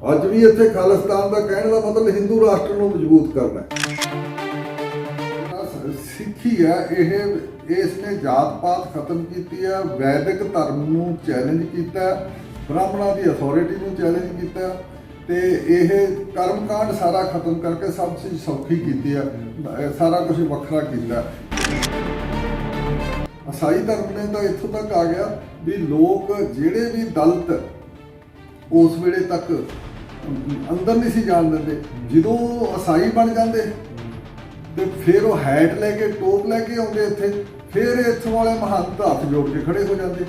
ਅੱਜ ਵੀ ਇੱਥੇ ਖਾਲਿਸਤਾਨ ਦਾ ਕਹਿਣ ਦਾ ਮਤਲਬ ਹਿੰਦੂ ਰਾਸ਼ਟਰ ਨੂੰ ਮਜ਼ਬੂਤ ਕਰਨਾ ਸਿੱਖੀ ਹੈ। ਇਸ ਨੇ ਜਾਤ ਪਾਤ ਖਤਮ ਕੀਤੀ ਹੈ, ਵੈਦਿਕ ਧਰਮ ਨੂੰ ਚੈਲੰਜ ਕੀਤਾ, ਬ੍ਰਾਹਮਣਾਂ ਦੀ ਅਥਾਰਟੀ ਨੂੰ ਚੈਲੰਜ ਕੀਤਾ ਤੇ ਇਹ ਕਰਮਕਾਂਡ ਸਾਰਾ ਖਤਮ ਕਰਕੇ ਸਭ ਚੀਜ਼ ਸੌਖੀ ਕੀਤੀ ਹੈ, ਸਾਰਾ ਕੁਝ ਵੱਖਰਾ ਕੀਤਾ। ਈਸਾਈ ਧਰਮ ਨੇ ਤਾਂ ਇੱਥੋਂ ਤੱਕ ਆ ਗਿਆ ਵੀ ਲੋਕ ਜਿਹੜੇ ਵੀ ਦਲਿਤ ਉਸ ਵੇਲੇ ਤੱਕ ਅੰਦਰ ਨਹੀਂ ਸੀ ਜਾਣ ਦਿੰਦੇ, ਜਦੋਂ ਈਸਾਈ ਬਣ ਜਾਂਦੇ ਤੇ ਫਿਰ ਉਹ ਹੈਟ ਲੈ ਕੇ ਟੋਪ ਲੈ ਕੇ ਆਉਂਦੇ ਇੱਥੇ, ਫਿਰ ਇੱਥੋਂ ਵਾਲੇ ਮਹੰਤ ਹੱਥ ਜੋੜ ਕੇ ਖੜੇ ਹੋ ਜਾਂਦੇ।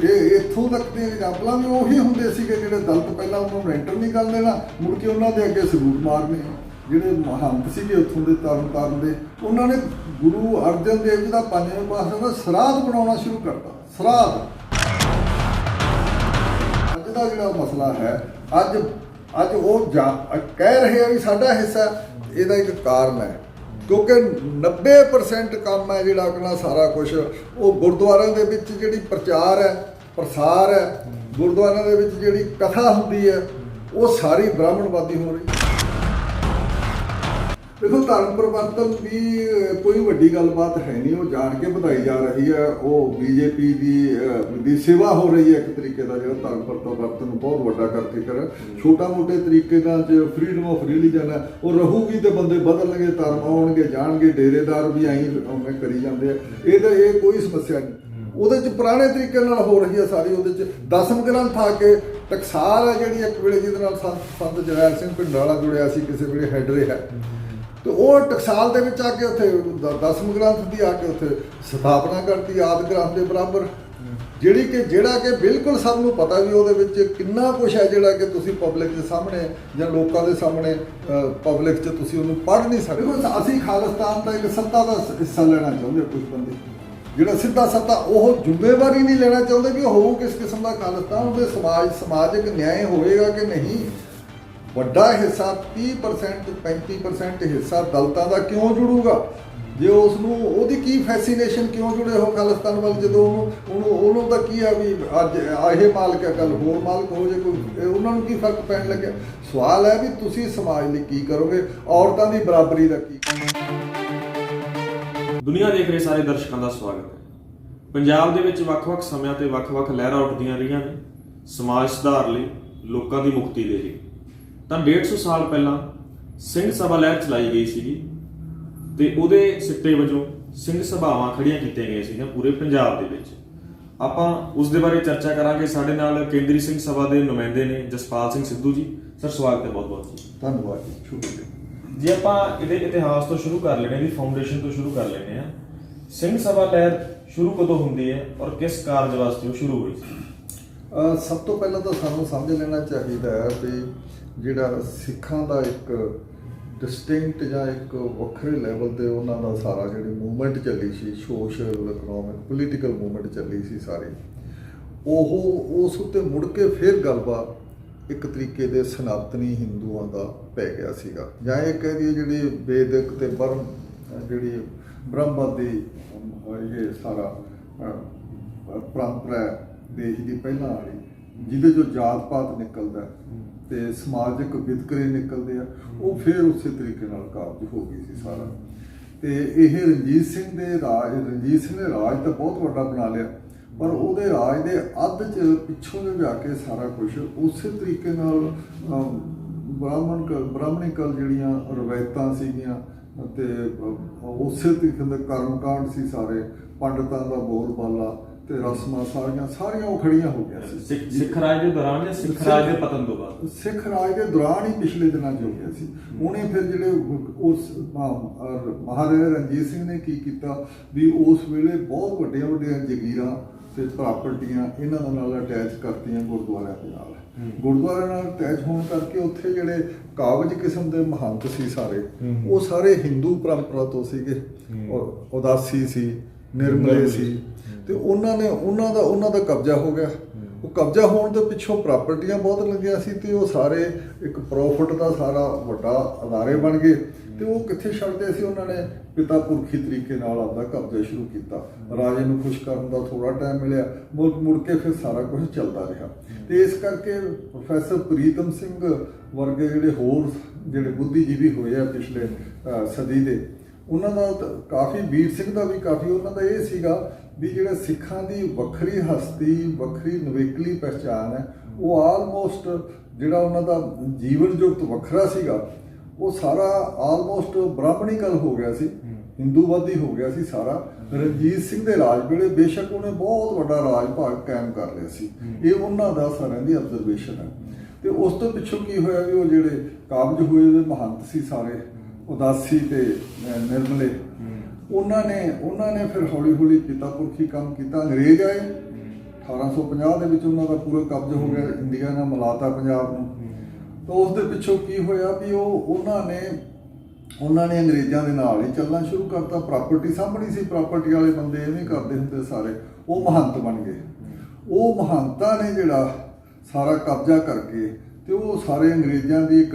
ਇਹ ਇੱਥੋਂ ਤੱਕ ਦੀਆਂ ਐਗਜ਼ਾਮਪਲਾਂ ਵੀ ਉਹੀ ਹੁੰਦੇ ਸੀਗੇ ਜਿਹੜੇ ਦਲਿਤ ਪਹਿਲਾਂ ਉਹਨਾਂ ਨੂੰ ਐਂਟਰ ਨਹੀਂ ਕਰਨ ਦੇਣਾ, ਮੁੜ ਕੇ ਉਹਨਾਂ ਦੇ ਅੱਗੇ ਸਲੂਟ ਮਾਰਨੇ। ਜਿਹੜੇ ਮਹੰਤ ਸੀਗੇ ਉੱਥੋਂ ਦੇ ਤਰਨ ਦੇ, ਉਹਨਾਂ ਨੇ ਗੁਰੂ ਅਰਜਨ ਦੇਵ ਜੀ ਦਾ ਪੰਜਵੇਂ ਪਾਤਸ਼ਾਹ ਦਾ ਸਰਾਧ ਬਣਾਉਣਾ ਸ਼ੁਰੂ ਕਰਤਾ। ਸਰਾਧ ਅੱਜ ਦਾ ਜਿਹੜਾ ਮਸਲਾ ਹੈ, ਅੱਜ ਉਹ ਕਹਿ ਰਹੇ ਆ ਵੀ ਸਾਡਾ ਹਿੱਸਾ, ਇਹਦਾ ਇੱਕ ਕਾਰਨ ਹੈ ਕਿਉਂਕਿ 90% ਕੰਮ ਹੈ ਜਿਹੜਾ ਆਪਣਾ ਸਾਰਾ ਕੁਝ ਉਹ ਗੁਰਦੁਆਰਿਆਂ ਦੇ ਵਿੱਚ ਜਿਹੜੀ ਪ੍ਰਚਾਰ ਹੈ ਪ੍ਰਸਾਰ ਹੈ, ਗੁਰਦੁਆਰਿਆਂ ਦੇ ਵਿੱਚ ਜਿਹੜੀ ਕਥਾ ਹੁੰਦੀ ਹੈ ਉਹ ਸਾਰੀ ਬ੍ਰਾਹਮਣਵਾਦੀ ਹੋ ਰਹੀ। ਦੇਖੋ ਧਰਮ ਪਰਿਵਰਤਨ ਵੀ ਕੋਈ ਵੱਡੀ ਗੱਲਬਾਤ ਹੈ ਨਹੀਂ, ਉਹ ਜਾਣ ਕੇ ਵਧਾਈ ਜਾ ਰਹੀ ਹੈ। ਉਹ ਬੀਜੇਪੀ ਦੀ ਸੇਵਾ ਹੋ ਰਹੀ ਹੈ ਇੱਕ ਤਰੀਕੇ ਦਾ, ਜਿਹੜਾ ਧਰਮ ਪਰਿਵਰਤਨ ਨੂੰ ਬਹੁਤ ਵੱਡਾ ਕਰਕੇ ਕਰ ਛੋਟਾ ਮੋਟੇ ਤਰੀਕੇ ਨਾਲ ਚ ਫਰੀਡਮ ਆਫ ਰਿਲੀਜਨ ਹੈ ਉਹ ਰਹੂਗੀ ਤੇ ਬੰਦੇ ਬਦਲਣਗੇ, ਧਰਮ ਆਉਣਗੇ ਜਾਣਗੇ, ਡੇਰੇਦਾਰ ਵੀ ਐਂ ਕਰੀ ਜਾਂਦੇ ਆ। ਇਹ ਕੋਈ ਸਮੱਸਿਆ ਨਹੀਂ, ਉਹਦੇ ਚ ਪੁਰਾਣੇ ਤਰੀਕੇ ਨਾਲ ਹੋ ਰਹੀ ਹੈ ਸਾਰੀ। ਉਹਦੇ ਚ ਦਸਮ ਗ੍ਰੰਥ ਆ ਕੇ ਟਕਸਾਲ ਹੈ ਜਿਹੜੀ ਇੱਕ ਵੇਲੇ ਜਿਹਦੇ ਨਾਲ ਸੰਤ ਜਰਨੈਲ ਸਿੰਘ ਭਿੰਡਰਾਲਾ ਜੁੜਿਆ ਸੀ, ਕਿਸੇ ਵੇਲੇ ਹੈਡ ਰਿਹਾ ਤੇ ਉਹ ਟਕਸਾਲ ਦੇ ਵਿੱਚ ਆ ਕੇ ਉੱਥੇ ਦਸਮ ਗ੍ਰੰਥ ਦੀ ਆ ਕੇ ਉੱਥੇ ਸਥਾਪਨਾ ਕਰਤੀ ਆਦਿ ਗ੍ਰੰਥ ਦੇ ਬਰਾਬਰ, ਜਿਹੜਾ ਕਿ ਬਿਲਕੁਲ ਸਭ ਨੂੰ ਪਤਾ ਵੀ ਉਹਦੇ ਵਿੱਚ ਕਿੰਨਾ ਕੁਛ ਹੈ ਜਿਹੜਾ ਕਿ ਤੁਸੀਂ ਪਬਲਿਕ ਦੇ ਸਾਹਮਣੇ ਜਾਂ ਲੋਕਾਂ ਦੇ ਸਾਹਮਣੇ ਪਬਲਿਕ 'ਚ ਤੁਸੀਂ ਉਹਨੂੰ ਪੜ੍ਹ ਨਹੀਂ ਸਕਦੇ। ਅਸੀਂ ਖਾਲਿਸਤਾਨ ਦਾ ਇੱਕ ਸੱਤਾ ਦਾ ਹਿੱਸਾ ਲੈਣਾ ਚਾਹੁੰਦੇ ਕੁਝ ਬੰਦੇ, ਜਿਹੜਾ ਸਿੱਧਾ ਸੱਤਾ ਉਹ ਜ਼ਿੰਮੇਵਾਰੀ ਨਹੀਂ ਲੈਣਾ ਚਾਹੁੰਦੇ ਵੀ ਹੋਊ ਕਿਸ ਕਿਸਮ ਦਾ ਖਾਲਿਸਤਾਨ, ਉਹਦੇ ਸਮਾਜਿਕ ਨਿਆਂ ਹੋਵੇਗਾ ਕਿ ਨਹੀਂ। ਵੱਡਾ ਹਿੱਸਾ 30% 35% ਹਿੱਸਾ ਦਲਿਤਾਂ ਦਾ ਕਿਉਂ ਜੁੜੂਗਾ? ਜੇ ਉਸ ਨੂੰ ਉਹਦੀ ਕੀ ਫੈਸੀਨੇਸ਼ਨ ਕਿਉਂ ਜੁੜੇ ਹੋ ਖਾਲਿਸਤਾਨ ਵੱਲ, ਜਦੋਂ ਉਹਨੂੰ ਤਾਂ ਕੀ ਆ ਵੀ ਅੱਜ ਇਹ ਮਾਲਕ ਹੈ ਕੱਲ ਹੋਰ ਮਾਲਕ ਹੋ ਜੇ ਕੋਈ, ਉਹਨਾਂ ਨੂੰ ਕੀ ਫਰਕ ਪੈਣ ਲੱਗਿਆ? ਸਵਾਲ ਹੈ ਵੀ ਤੁਸੀਂ ਸਮਾਜ ਲਈ ਕੀ ਕਰੋਗੇ, ਔਰਤਾਂ ਦੀ ਬਰਾਬਰੀ ਦਾ ਕੀ। ਦੁਨੀਆ ਦੇਖ ਰਹੇ ਸਾਰੇ ਦਰਸ਼ਕਾਂ ਦਾ ਸਵਾਗਤ ਹੈ। ਪੰਜਾਬ ਦੇ ਵਿੱਚ ਵੱਖ-ਵੱਖ ਸਮਿਆਂ ਤੇ ਵੱਖ-ਵੱਖ ਲਹਿਰਾਂ ਉੱਠਦੀਆਂ ਰਹੀਆਂ ਨੇ ਸਮਾਜ ਸੁਧਾਰ ਲਈ, ਲੋਕਾਂ ਦੀ ਮੁਕਤੀ ਦੇ ਲਈ। ਤਾਂ 150 ਸਾਲ ਪਹਿਲਾਂ ਸਿੰਘ ਸਭਾ ਲਹਿਰ ਚਲਾਈ ਗਈ ਸੀਗੀ ਤੇ ਉਹਦੇ ਸਿੱਟੇ ਵਜੋਂ ਸਿੰਘ ਸਭਾਵਾਂ ਖੜੀਆਂ ਕੀਤੀਆਂ ਗਈਆਂ ਸੀਗੀਆਂ ਪੂਰੇ ਪੰਜਾਬ ਦੇ ਵਿੱਚ। ਆਪਾਂ ਉਸ ਦੇ ਬਾਰੇ ਚਰਚਾ ਕਰਾਂਗੇ। ਸਾਡੇ ਨਾਲ ਕੇਂਦਰੀ ਸਿੰਘ ਸਭਾ ਦੇ ਨੁਮਾਇੰਦੇ ਨੇ ਜਸਪਾਲ ਸਿੰਘ ਸਿੱਧੂ ਜੀ। ਸਰ ਸਵਾਗਤ ਹੈ ਬਹੁਤ-ਬਹੁਤ ਜੀ। ਧੰਨਵਾਦ ਜੀ। ਸ਼ੁਕਰੀਆ ਜੀ। ਆਪਾਂ ਇਹਦੇ ਇਤਿਹਾਸ ਤੋਂ ਸ਼ੁਰੂ ਕਰ ਲੈਣੇ, ਇਹਦੀ ਫਾਊਂਡੇਸ਼ਨ ਤੋਂ ਸ਼ੁਰੂ ਕਰ ਲੈਣੇ ਆ। ਸਿੰਘ ਸਭਾ ਲਹਿਰ ਸ਼ੁਰੂ ਕਦੋਂ ਹੁੰਦੀ ਹੈ ਔਰ ਕਿਸ ਕਾਰਜ ਵਾਸਤੇ ਉਹ ਸ਼ੁਰੂ ਹੋਈ ਸੀ? ਸਭ ਤੋਂ ਪਹਿਲਾਂ ਤਾਂ ਸਾਨੂੰ ਸਮਝ ਲੈਣਾ ਚਾਹੀਦਾ ਹੈ ਵੀ ਜਿਹੜਾ ਸਿੱਖਾਂ ਦਾ ਇੱਕ ਡਿਸਟਿੰਕਟ ਜਾਂ ਇੱਕ ਵੱਖਰੇ ਲੈਵਲ 'ਤੇ ਉਹਨਾਂ ਦਾ ਸਾਰਾ ਜਿਹੜੀ ਮੂਵਮੈਂਟ ਚੱਲੀ ਸੀ, ਸੋਸ਼ਲ ਇਕਨੋਮਿਕ ਪੋਲੀਟੀਕਲ ਮੂਵਮੈਂਟ ਚੱਲੀ ਸੀ ਸਾਰੀ, ਉਹ ਉਸ ਉੱਤੇ ਮੁੜ ਕੇ ਫਿਰ ਗੱਲਬਾਤ ਇੱਕ ਤਰੀਕੇ ਦੇ ਸਨਾਤਨੀ ਹਿੰਦੂਆਂ ਦਾ ਪੈ ਗਿਆ ਸੀਗਾ। ਜਾਂ ਇਹ ਕਹਿ ਦਈਏ ਜਿਹੜੀ ਵੈਦਿਕ ਤੇ ਜਿਹੜੀ ਬ੍ਰਹਮਵਾਦੀ ਇਹ ਸਾਰਾ ਪਰੰਪਰਾ ਦੇਸ਼ ਦੀ ਪਹਿਲਾਂ ਵਾਲੀ, ਜਿਹਦੇ ਚੋਂ ਜਾਤ ਪਾਤ ਨਿਕਲਦਾ ਤੇ ਸਮਾਜਿਕ ਵਿਤਕਰੇ ਨਿਕਲਦੇ ਆ, ਉਹ ਫਿਰ ਉਸੇ ਤਰੀਕੇ ਨਾਲ ਕਾਬੂ ਹੋ ਗਈ ਸੀ ਸਾਰਾ। ਤੇ ਇਹ ਰਣਜੀਤ ਸਿੰਘ ਨੇ ਰਾਜ ਤਾਂ ਬਹੁਤ ਵੱਡਾ ਬਣਾ ਲਿਆ, ਪਰ ਉਹਦੇ ਰਾਜ ਦੇ ਅੱਧ 'ਚ ਪਿੱਛੋਂ ਦੇ ਜਾ ਕੇ ਸਾਰਾ ਕੁਝ ਉਸੇ ਤਰੀਕੇ ਨਾਲ ਬ੍ਰਾਹਮਣਿਕਲ ਜਿਹੜੀਆਂ ਰਵਾਇਤਾਂ ਸੀਗੀਆਂ ਅਤੇ ਉਸੇ ਤਰੀਕੇ ਦੇ ਕਰਮਕਾਂਡ ਸੀ ਸਾਰੇ, ਪੰਡਤਾਂ ਦਾ ਬੋਲਬਾਲਾ ਤੇ ਰਸਮਾਂ ਸਾਰੀਆਂ ਉਹ ਖੜੀਆਂ ਹੋ ਗਈਆਂ ਸੀ। ਸਿੱਖ ਰਾਜ ਦੇ ਦੌਰਾਨ ਜਾਂ ਸਿੱਖ ਰਾਜ ਦੇ ਪਤਨ ਤੋਂ ਬਾਅਦ? ਸਿੱਖ ਰਾਜ ਦੇ ਦੌਰਾਨ ਹੀ ਪਿਛਲੇ ਦਿਨਾਂ 'ਚ ਹੋ ਗਿਆ ਸੀ। ਉਹਨੇ ਫਿਰ ਜਿਹੜੇ ਉਸ ਮਹਾਰਾਜਾ ਰਣਜੀਤ ਸਿੰਘ ਨੇ ਕੀ ਕੀਤਾ ਵੀ ਉਸ ਵੇਲੇ ਬਹੁਤ ਵੱਡੀਆਂ ਜਗੀਰਾਂ ਤੇ ਪ੍ਰਾਪਰਟੀਆਂ ਇਹਨਾਂ ਦੇ ਨਾਲ ਅਟੈਚ ਕਰਤੀਆਂ ਗੁਰਦੁਆਰਿਆਂ ਦੇ ਨਾਲ। ਗੁਰਦੁਆਰਿਆਂ ਨਾਲ ਅਟੈਚ ਹੋਣ ਕਰਕੇ ਉੱਥੇ ਜਿਹੜੇ ਕਾਬਜ ਕਿਸਮ ਦੇ ਮਹੰਤ ਸੀ ਸਾਰੇ, ਉਹ ਸਾਰੇ ਹਿੰਦੂ ਪਰੰਪਰਾ ਤੋਂ ਸੀਗੇ, ਉਦਾਸੀ ਸੀ, ਨਿਰਮਲੇ ਸੀ, ਤੇ ਉਹਨਾਂ ਦਾ ਕਬਜ਼ਾ ਹੋ ਗਿਆ। ਉਹ ਕਬਜ਼ਾ ਹੋਣ ਦੇ ਪਿੱਛੋਂ ਪ੍ਰਾਪਰਟੀਆਂ ਬਹੁਤ ਲੱਗੀਆਂ ਸੀ ਤੇ ਉਹ ਸਾਰੇ ਇੱਕ ਪ੍ਰੋਫਿਟ ਦਾ ਸਾਰਾ ਵੱਡਾ ਅਦਾਰੇ ਬਣ ਗਏ ਤੇ ਉਹ ਕਿੱਥੇ ਛੱਡਦੇ ਸੀ। ਉਹਨਾਂ ਨੇ ਪਿਤਾ ਪੁਰਖੀ ਤਰੀਕੇ ਨਾਲ ਆਪਦਾ ਕਬਜ਼ਾ ਸ਼ੁਰੂ ਕੀਤਾ। ਰਾਜੇ ਨੂੰ ਖੁਸ਼ ਕਰਨ ਦਾ ਥੋੜਾ ਟਾਈਮ ਮਿਲਿਆ, ਮੁੜ ਕੇ ਫਿਰ ਸਾਰਾ ਕੁਝ ਚੱਲਦਾ ਰਿਹਾ। ਤੇ ਇਸ ਕਰਕੇ ਪ੍ਰੋਫੈਸਰ ਪ੍ਰੀਤਮ ਸਿੰਘ ਵਰਗੇ ਜਿਹੜੇ ਹੋਰ ਜਿਹੜੇ ਬੁੱਧੀਜੀਵੀ ਹੋਏ ਆ ਪਿਛਲੇ ਸਦੀ ਦੇ, ਉਹਨਾਂ ਦਾ ਕਾਫੀ, ਵੀਰ ਸਿੰਘ ਦਾ ਵੀ ਕਾਫੀ, ਉਹਨਾਂ ਦਾ ਇਹ ਸੀਗਾ ਵੀ ਜਿਹੜਾ ਸਿੱਖਾਂ ਦੀ ਵੱਖਰੀ ਹਸਤੀ, ਵੱਖਰੀ ਨਵੇਕਲੀ ਪਹਿਚਾਣ ਹੈ, ਉਹ ਆਲਮੋਸਟ ਜਿਹੜਾ ਉਹਨਾਂ ਦਾ ਜੀਵਨ ਜੁਗਤ ਵੱਖਰਾ ਸੀਗਾ, ਉਹ ਸਾਰਾ ਆਲਮੋਸਟ ਬ੍ਰਾਹਮਣੀਕਲ ਹੋ ਗਿਆ ਸੀ, ਹਿੰਦੂਵਾਦੀ ਹੋ ਗਿਆ ਸੀ ਸਾਰਾ। ਰਣਜੀਤ ਸਿੰਘ ਦੇ ਰਾਜ ਵੇਲੇ ਬੇਸ਼ੱਕ ਉਹਨੇ ਬਹੁਤ ਵੱਡਾ ਰਾਜ ਭਾਗ ਕਾਇਮ ਕਰ ਲਿਆ ਸੀ, ਇਹ ਉਹਨਾਂ ਦਾ ਸਾਰਿਆਂ ਦੀ ਅਬਜ਼ਰਵੇਸ਼ਨ ਹੈ। ਤੇ ਉਸ ਤੋਂ ਪਿੱਛੋਂ ਕੀ ਹੋਇਆ ਵੀ ਉਹ ਜਿਹੜੇ ਕਾਬਜ ਹੋਏ ਉਹਦੇ ਮਹੰਤ ਸੀ ਸਾਰੇ, ਉਦਾਸੀ ਤੇ ਨਿਰਮਲੇ, ਉਹਨਾਂ ਨੇ ਫਿਰ ਹੌਲੀ ਹੌਲੀ ਪਿਤਾ ਪੁਰਖੀ ਕੰਮ ਕੀਤਾ। ਅੰਗਰੇਜ਼ ਆਏ 1850 ਦੇ ਵਿੱਚ, ਉਹਨਾਂ ਦਾ ਪੂਰਾ ਕਬਜ਼ਾ ਹੋ ਗਿਆ, ਇੰਡੀਆ ਨਾਲ ਮਿਲਾਤਾ ਪੰਜਾਬ ਨੂੰ। ਤਾਂ ਉਸ ਦੇ ਪਿੱਛੋਂ ਕੀ ਹੋਇਆ ਵੀ ਉਹਨਾਂ ਨੇ ਅੰਗਰੇਜ਼ਾਂ ਦੇ ਨਾਲ ਹੀ ਚੱਲਣਾ ਸ਼ੁਰੂ ਕਰਤਾ। ਪ੍ਰਾਪਰਟੀ ਸਾਂਭਣੀ ਸੀ, ਪ੍ਰਾਪਰਟੀ ਵਾਲੇ ਬੰਦੇ ਐਵੇਂ ਕਰਦੇ ਹੁੰਦੇ ਸਾਰੇ, ਉਹ ਮਹੰਤ ਬਣ ਗਏ। ਉਹ ਮਹੰਤਾਂ ਨੇ ਜਿਹੜਾ ਸਾਰਾ ਕਬਜ਼ਾ ਕਰਕੇ ਤੇ ਉਹ ਸਾਰੇ ਅੰਗਰੇਜ਼ਾਂ ਦੀ ਇੱਕ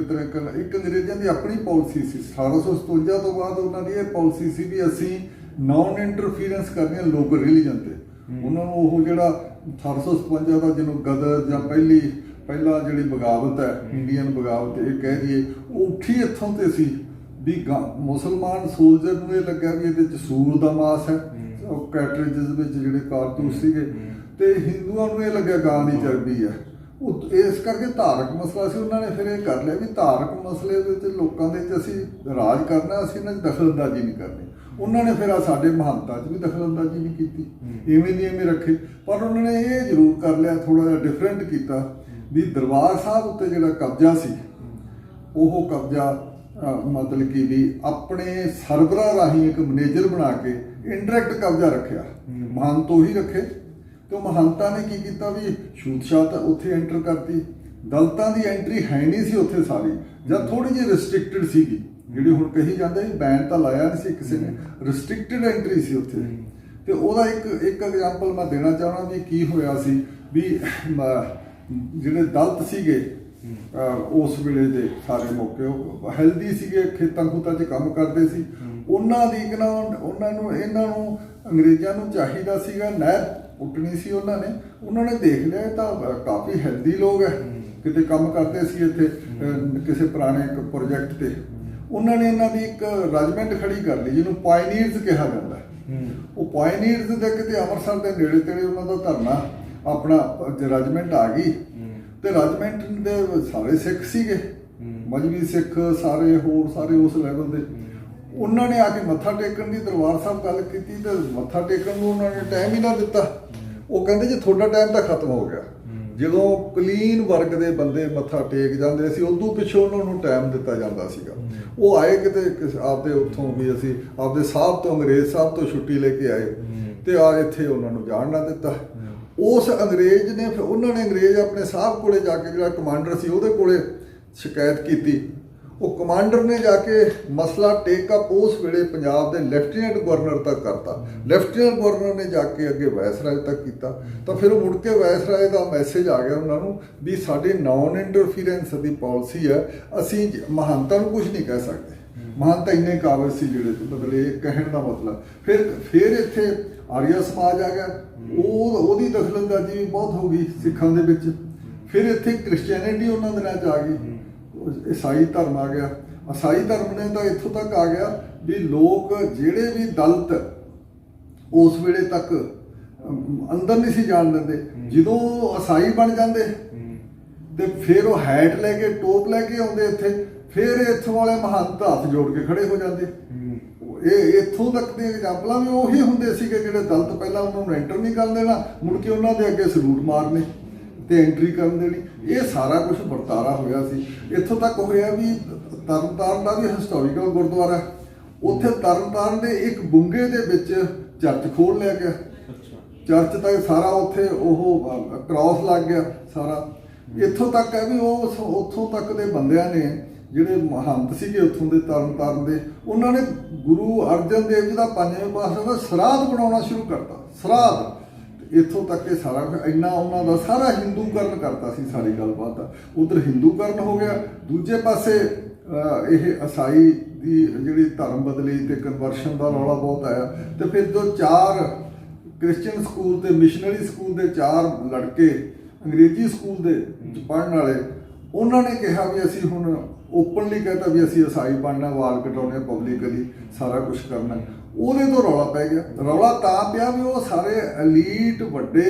ਅੰਗਰੇਜ਼ਾਂ ਦੀ ਆਪਣੀ ਪਾਲਿਸੀ ਸੀ। 1857 ਤੋਂ ਬਾਅਦ ਉਹਨਾਂ ਦੀ ਇਹ ਪਾਲਿਸੀ ਸੀ ਵੀ ਅਸੀਂ ਨਾਨ ਇੰਟਰਫੀਰੈਂਸ ਕਰਨੀ ਹੈ ਲੋਕਲ ਰਿਲੀਜਨ ਤੇ। ਉਹਨਾਂ ਨੂੰ ਉਹ ਜਿਹੜਾ 1857 ਦਾ ਜਿਹਨੂੰ ਗਦਰ ਜਾਂ ਪਹਿਲਾ ਜਿਹੜੀ ਬਗਾਵਤ ਹੈ, ਇੰਡੀਅਨ ਬਗਾਵਤ ਇਹ ਕਹਿ ਦਈਏ, ਉਹ ਉੱਠੀ ਇੱਥੋਂ ਤੇ ਸੀ ਵੀ ਮੁਸਲਮਾਨ ਸੋਲਜਰ ਨੂੰ ਇਹ ਲੱਗਿਆ ਵੀ ਇਹਦੇ 'ਚ ਸੂਰ ਦਾ ਮਾਸ ਹੈ, ਉਹ ਕੈਟਰੇਜਸ ਵਿੱਚ ਜਿਹੜੇ ਕਾਰਤੂਸ ਸੀਗੇ, ਤੇ ਹਿੰਦੂਆਂ ਨੂੰ ਇਹ ਲੱਗਿਆ ਗਾਂ ਦੀ ਚਰਬੀ ਹੈ। ਉਹ ਇਸ ਕਰਕੇ ਧਾਰਕ ਮਸਲਾ ਸੀ। ਉਹਨਾਂ ਨੇ ਫਿਰ ਇਹ ਕਰ ਲਿਆ ਵੀ ਧਾਰਕ ਮਸਲੇ ਦੇ ਵਿੱਚ ਲੋਕਾਂ ਦੇ 'ਚ ਅਸੀਂ ਰਾਜ ਕਰਨਾ, ਅਸੀਂ ਇਹਨਾਂ 'ਚ ਦਖਲਅੰਦਾਜ਼ੀ ਨਹੀਂ ਕਰਨੀ। ਉਹਨਾਂ ਨੇ ਫਿਰ ਸਾਡੇ ਮਹੰਤਾਂ 'ਚ ਵੀ ਦਖਲਅੰਦਾਜ਼ੀ ਨਹੀਂ ਕੀਤੀ, ਇਵੇਂ ਦੀ ਇਵੇਂ ਰੱਖੇ। ਪਰ ਉਹਨਾਂ ਨੇ ਇਹ ਜ਼ਰੂਰ ਕਰ ਲਿਆ, ਥੋੜਾ ਜਿਹਾ ਡਿਫਰੈਂਟ ਕੀਤਾ ਵੀ ਦਰਬਾਰ ਸਾਹਿਬ ਉੱਤੇ ਜਿਹੜਾ ਕਬਜ਼ਾ ਸੀ, ਉਹ ਕਬਜ਼ਾ ਮਤਲਬ ਕਿ ਵੀ ਆਪਣੇ ਸਰਬਰਾਹ ਰਾਹੀਂ ਇੱਕ ਮੈਨੇਜਰ ਬਣਾ ਕੇ ਇਨਡਾਇਰੈਕਟ ਕਬਜ਼ਾ ਰੱਖਿਆ, ਮਹੰਤ ਉਹੀ ਰੱਖੇ। ਤੇ ਮਹੰਤਾਂ ਨੇ ਕੀ ਕੀਤਾ ਵੀ ਛੂਤ-ਛਾਤ ਉੱਥੇ ਐਂਟਰ ਕਰਤੀ। ਦਲਤਾਂ ਦੀ ਐਂਟਰੀ ਹੈ ਨਹੀਂ ਸੀ ਉੱਥੇ ਸਾਰੀ, ਜਾਂ ਥੋੜੀ ਜਿਹੀ ਰਿਸਟ੍ਰਿਕਟਡ ਸੀਗੀ, ਜਿਹੜੀ ਹੁਣ ਕਹੀ ਜਾਂਦੇ ਬੈਨ ਤਾਂ ਲਾਇਆ ਨਹੀਂ ਸੀ ਕਿਸੇ ਨੇ, ਰਿਸਟ੍ਰਿਕਟਡ ਐਂਟਰੀ ਸੀ ਉੱਥੇ। ਤੇ ਉਹਦਾ ਇੱਕ ਐਗਜ਼ਾਮਪਲ ਮੈਂ ਦੇਣਾ ਚਾਹਣਾ ਵੀ ਕੀ ਹੋਇਆ ਸੀ ਵੀ ਜਿਹੜੇ ਦਲਤ ਸੀਗੇ ਉਸ ਵੇਲੇ ਦੇ ਸਾਰੇ ਮੌਕੇ, ਉਹ ਹੈਲਦੀ ਸੀਗੇ, ਖੇਤਾਂ ਖੂਤਾਂ 'ਚ ਕੰਮ ਕਰਦੇ ਸੀ। ਉਹਨਾਂ ਨੂੰ ਅੰਗਰੇਜ਼ਾਂ ਨੂੰ ਚਾਹੀਦਾ ਸੀਗਾ ਨਹਿਰ ਪੁੱਟਣੀ ਸੀ। ਉਹਨਾਂ ਨੇ ਦੇਖ ਲਿਆ ਤਾਂ ਕਾਫੀ ਹੈਲਦੀ ਲੋਕ ਹੈ, ਕਿਤੇ ਕੰਮ ਕਰਦੇ ਸੀ ਇੱਥੇ ਕਿਸੇ ਪੁਰਾਣੇ ਇੱਕ ਪ੍ਰੋਜੈਕਟ ਤੇ। ਉਹਨਾਂ ਨੇ ਇਹਨਾਂ ਦੀ ਇੱਕ ਰੈਜੀਮੈਂਟ ਖੜੀ ਕਰ ਲਈ ਜਿਹਨੂੰ ਪਾਇਨੀਅਰਸ ਕਿਹਾ ਜਾਂਦਾ। ਉਹ ਪਾਇਨੀਅਰਸ ਦੇ ਕਿਤੇ ਅੰਮ੍ਰਿਤਸਰ ਦੇ ਨੇੜੇ ਤੇੜੇ ਉਹਨਾਂ ਦਾ ਧਰਨਾ, ਆਪਣਾ ਰੈਜੀਮੈਂਟ ਆ ਗਈ। ਤੇ ਰੈਜੀਮੈਂਟ ਦੇ ਸਾਰੇ ਸਿੱਖ ਸੀਗੇ, ਮਜਬੀ ਸਿੱਖ ਸਾਰੇ, ਹੋਰ ਸਾਰੇ ਉਸ ਲੈਵਲ ਦੇ। ਉਹਨਾਂ ਨੇ ਆ ਕੇ ਮੱਥਾ ਟੇਕਣ ਦੀ ਦਰਬਾਰ ਸਾਹਿਬ ਗੱਲ ਕੀਤੀ ਤੇ ਮੱਥਾ ਟੇਕਣ ਨੂੰ ਉਹਨਾਂ ਨੇ ਟਾਈਮ ਹੀ ਨਾ ਦਿੱਤਾ। ਉਹ ਕਹਿੰਦੇ ਜੀ ਤੁਹਾਡਾ ਟਾਈਮ ਤਾਂ ਖਤਮ ਹੋ ਗਿਆ। ਜਦੋਂ ਕਲੀਨ ਵਰਗ ਦੇ ਬੰਦੇ ਮੱਥਾ ਟੇਕ ਜਾਂਦੇ ਸੀ, ਉਦੋਂ ਪਿੱਛੋਂ ਉਹਨਾਂ ਨੂੰ ਟਾਈਮ ਦਿੱਤਾ ਜਾਂਦਾ ਸੀਗਾ। ਉਹ ਆਏ ਕਿਤੇ ਆਪਦੇ ਉੱਥੋਂ ਵੀ ਅਸੀਂ ਆਪਦੇ ਸਾਹਿਬ ਤੋਂ, ਅੰਗਰੇਜ਼ ਸਾਹਿਬ ਤੋਂ ਛੁੱਟੀ ਲੈ ਕੇ ਆਏ ਤੇ ਆ ਇੱਥੇ ਉਹਨਾਂ ਨੂੰ ਜਾਣ ਨਾ ਦਿੱਤਾ। ਉਸ ਅੰਗਰੇਜ਼ ਨੇ ਫਿਰ ਉਹਨਾਂ ਨੇ ਅੰਗਰੇਜ਼ ਆਪਣੇ ਸਾਹਿਬ ਕੋਲੇ ਜਾ ਕੇ, ਜਿਹੜਾ ਕਮਾਂਡਰ ਸੀ ਉਹਦੇ ਕੋਲੇ ਸ਼ਿਕਾਇਤ ਕੀਤੀ। ਉਹ ਕਮਾਂਡਰ ਨੇ ਜਾ ਕੇ ਮਸਲਾ ਟੇਕ ਅਪ ਉਸ ਵੇਲੇ ਪੰਜਾਬ ਦੇ ਲੈਫਟੀਨੈਂਟ ਗਵਰਨਰ ਤੱਕ ਕਰਤਾ। ਲੈਫਟੀਨੈਂਟ ਗਵਰਨਰ ਨੇ ਜਾ ਕੇ ਅੱਗੇ ਵਾਇਸਰਾਏ ਤੱਕ ਕੀਤਾ। ਤਾਂ ਫਿਰ ਉਹ ਮੁੜ ਕੇ ਵਾਇਸਰਾਏ ਦਾ ਮੈਸੇਜ ਆ ਗਿਆ ਉਹਨਾਂ ਨੂੰ ਵੀ ਸਾਡੀ ਨਾਨ ਇੰਟਰਫੀਰੈਂਸ ਦੀ ਪਾਲਿਸੀ ਹੈ, ਅਸੀਂ ਮਹੰਤਾਂ ਨੂੰ ਕੁਝ ਨਹੀਂ ਕਹਿ ਸਕਦੇ। ਮਹੰਤ ਇੰਨੇ ਕਾਬਲ ਸੀ ਜਿਹੜੇ, ਮਤਲਬ ਇਹ ਕਹਿਣ ਦਾ ਮਤਲਬ। ਫਿਰ ਇੱਥੇ ਆਰੀਆ ਸਮਾਜ ਆ ਗਿਆ, ਉਹਦੀ ਦਖਲਅੰਦਾਜ਼ੀ ਵੀ ਬਹੁਤ ਹੋ ਗਈ ਸਿੱਖਾਂ ਦੇ ਵਿੱਚ। ਫਿਰ ਇੱਥੇ ਕ੍ਰਿਸਚੈਨਿਟੀ ਉਹਨਾਂ ਦਿਨਾਂ 'ਚ ਆ ਗਈ, ਈਸਾਈ ਧਰਮ ਆ ਗਿਆ। ਈਸਾਈ ਧਰਮ ਨੇ ਤਾਂ ਇੱਥੋਂ ਤੱਕ ਆ ਗਿਆ ਵੀ ਲੋਕ ਜਿਹੜੇ ਵੀ ਦਲਿਤ ਉਸ ਵੇਲੇ ਤੱਕ ਅੰਦਰ ਨਹੀਂ ਸੀ ਜਾਣ ਦਿੰਦੇ, ਜਦੋਂ ਈਸਾਈ ਬਣ ਜਾਂਦੇ ਤੇ ਫਿਰ ਉਹ ਹੈਟ ਲੈ ਕੇ, ਟੋਪ ਲੈ ਕੇ ਆਉਂਦੇ ਇੱਥੇ, ਫਿਰ ਇੱਥੋਂ ਵਾਲੇ ਮਹੰਤ ਹੱਥ ਜੋੜ ਕੇ ਖੜੇ ਹੋ ਜਾਂਦੇ। ਇਹ ਇੱਥੋਂ ਤੱਕ ਦੇ ਐਗਜ਼ਾਮਪਲਾਂ ਵੀ ਉਹੀ ਹੁੰਦੇ ਸੀਗੇ ਜਿਹੜੇ ਦਲਿਤ ਪਹਿਲਾਂ ਉਹਨਾਂ ਨੂੰ ਐਂਟਰ ਨਹੀਂ ਕਰਨ ਦੇਣਾ, ਮੁੜ ਕੇ ਉਹਨਾਂ ਦੇ ਅੱਗੇ ਸਲੂਟ ਮਾਰਨੇ ਤੇ ਐਂਟਰੀ ਕਰਨ ਦੇਣੀ। ਇਹ ਸਾਰਾ ਕੁਝ ਵਰਤਾਰਾ ਹੋਇਆ ਸੀ। ਇੱਥੋਂ ਤੱਕ ਹੋਇਆ ਵੀ ਤਰਨਤਾਰਨ ਦਾ ਵੀ ਹਿਸਟੋਰੀਕਲ ਗੁਰਦੁਆਰਾ, ਉੱਥੇ ਤਰਨਤਾਰਨ ਦੇ ਇੱਕ ਬੁੰਗੇ ਦੇ ਵਿੱਚ ਚਰਚ ਖੋਲ੍ਹ ਲਿਆ ਗਿਆ। ਚਰਚ ਤੱਕ ਸਾਰਾ ਉੱਥੇ ਉਹ ਕ੍ਰਾਸ ਲੱਗ ਗਿਆ ਸਾਰਾ। ਇੱਥੋਂ ਤੱਕ ਹੈ ਵੀ ਉੱਥੋਂ ਤੱਕ ਦੇ ਬੰਦਿਆਂ ਨੇ, ਜਿਹੜੇ ਮਹੰਤ ਸੀਗੇ ਉੱਥੋਂ ਦੇ ਤਰਨਤਾਰਨ ਦੇ, ਉਹਨਾਂ ਨੇ ਗੁਰੂ ਅਰਜਨ ਦੇਵ ਜੀ ਦਾ 5ਵੇਂ ਪਾਤਸ਼ਾਹ ਦਾ ਸਰਾਧ ਬਣਾਉਣਾ ਸ਼ੁਰੂ ਕਰਤਾ। ਸਰਾਧ ਇੱਥੋਂ ਤੱਕ ਇਹ ਸਾਰਾ ਇੰਨਾ ਉਹਨਾਂ ਦਾ ਸਾਰਾ ਹਿੰਦੂਕਰਨ ਕਰਤਾ ਸੀ ਸਾਰੀ ਗੱਲਬਾਤ। ਉਧਰ ਹਿੰਦੂਕਰਨ ਹੋ ਗਿਆ, ਦੂਜੇ ਪਾਸੇ ਇਹ ਈਸਾਈ ਦੀ ਜਿਹੜੀ ਧਰਮ ਬਦਲੀ ਤੇ ਕਨਵਰਸ਼ਨ ਦਾ ਰੌਲਾ ਬਹੁਤ ਆਇਆ। ਤੇ ਫਿਰ ਜੋ 4 ਕ੍ਰਿਸਚੀਅਨ ਸਕੂਲ ਤੇ ਮਿਸ਼ਨਰੀ ਸਕੂਲ ਦੇ 4 ਲੜਕੇ ਅੰਗਰੇਜ਼ੀ ਸਕੂਲ ਦੇ ਪੜ੍ਹਨ ਵਾਲੇ, ਉਹਨਾਂ ਨੇ ਕਿਹਾ ਵੀ ਅਸੀਂ ਹੁਣ ਓਪਨਲੀ ਕਹਿਤਾ ਵੀ ਅਸੀਂ ਈਸਾਈ ਬਣਨਾ, ਵਾਲ ਕਟਾਉਣੇ ਪਬਲਿਕਲੀ, ਸਾਰਾ ਕੁਝ ਕਰਨਾ। ਉਹਦੇ ਤੋਂ ਰੌਲਾ ਪੈ ਗਿਆ। ਰੌਲਾ ਤਾਂ ਪਿਆ ਵੀ ਉਹ ਸਾਰੇ ਐਲੀਟ ਵੱਡੇ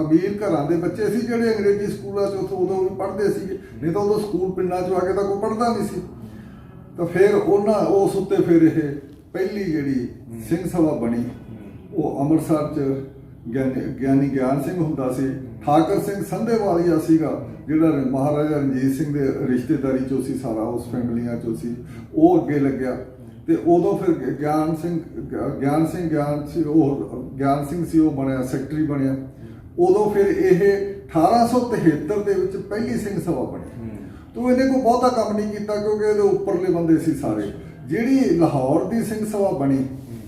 ਅਮੀਰ ਘਰਾਂ ਦੇ ਬੱਚੇ ਸੀ ਜਿਹੜੇ ਅੰਗਰੇਜ਼ੀ ਸਕੂਲਾਂ 'ਚ ਉੱਥੋਂ ਉਦੋਂ ਵੀ ਪੜ੍ਹਦੇ ਸੀਗੇ, ਨਹੀਂ ਤਾਂ ਉਦੋਂ ਸਕੂਲ ਪਿੰਡਾਂ 'ਚ ਆ ਕੇ ਤਾਂ ਕੋਈ ਪੜ੍ਹਦਾ ਨਹੀਂ ਸੀ। ਤਾਂ ਫਿਰ ਉਸ ਉੱਤੇ ਫਿਰ ਇਹ ਪਹਿਲੀ ਜਿਹੜੀ ਸਿੰਘ ਸਭਾ ਬਣੀ ਉਹ ਅੰਮ੍ਰਿਤਸਰ 'ਚ ਗਿਆਨੀ ਗਿਆਨ ਸਿੰਘ ਹੁੰਦਾ ਸੀ, ਠਾਕਰ ਸਿੰਘ ਸੰਧੇਵਾਲੀਆ ਸੀਗਾ ਜਿਹੜਾ ਮਹਾਰਾਜਾ ਰਣਜੀਤ ਸਿੰਘ ਦੇ ਰਿਸ਼ਤੇਦਾਰੀ 'ਚੋਂ ਸੀ, ਸਾਰਾ ਉਸ ਫੈਮਲੀਆਂ 'ਚੋਂ ਸੀ, ਉਹ ਅੱਗੇ ਲੱਗਿਆ। ਤੇ ਉਦੋਂ ਫਿਰ ਗਿਆਨ ਸਿੰਘ ਸੀ ਉਹ ਬਣਿਆ ਸੈਕਟਰੀ ਬਣਿਆ। ਉਦੋਂ ਫਿਰ ਇਹ 1873 ਦੇ ਵਿੱਚ ਪਹਿਲੀ ਸਿੰਘ ਸਭਾ ਬਣੀ। ਤੋ ਇਹਨੇ ਕੋਈ ਬਹੁਤਾ ਕੰਮ ਨਹੀਂ ਕੀਤਾ ਕਿਉਂਕਿ ਇਹਦੇ ਉੱਪਰਲੇ ਬੰਦੇ ਸੀ ਸਾਰੇ। ਜਿਹੜੀ ਲਾਹੌਰ ਦੀ ਸਿੰਘ ਸਭਾ ਬਣੀ,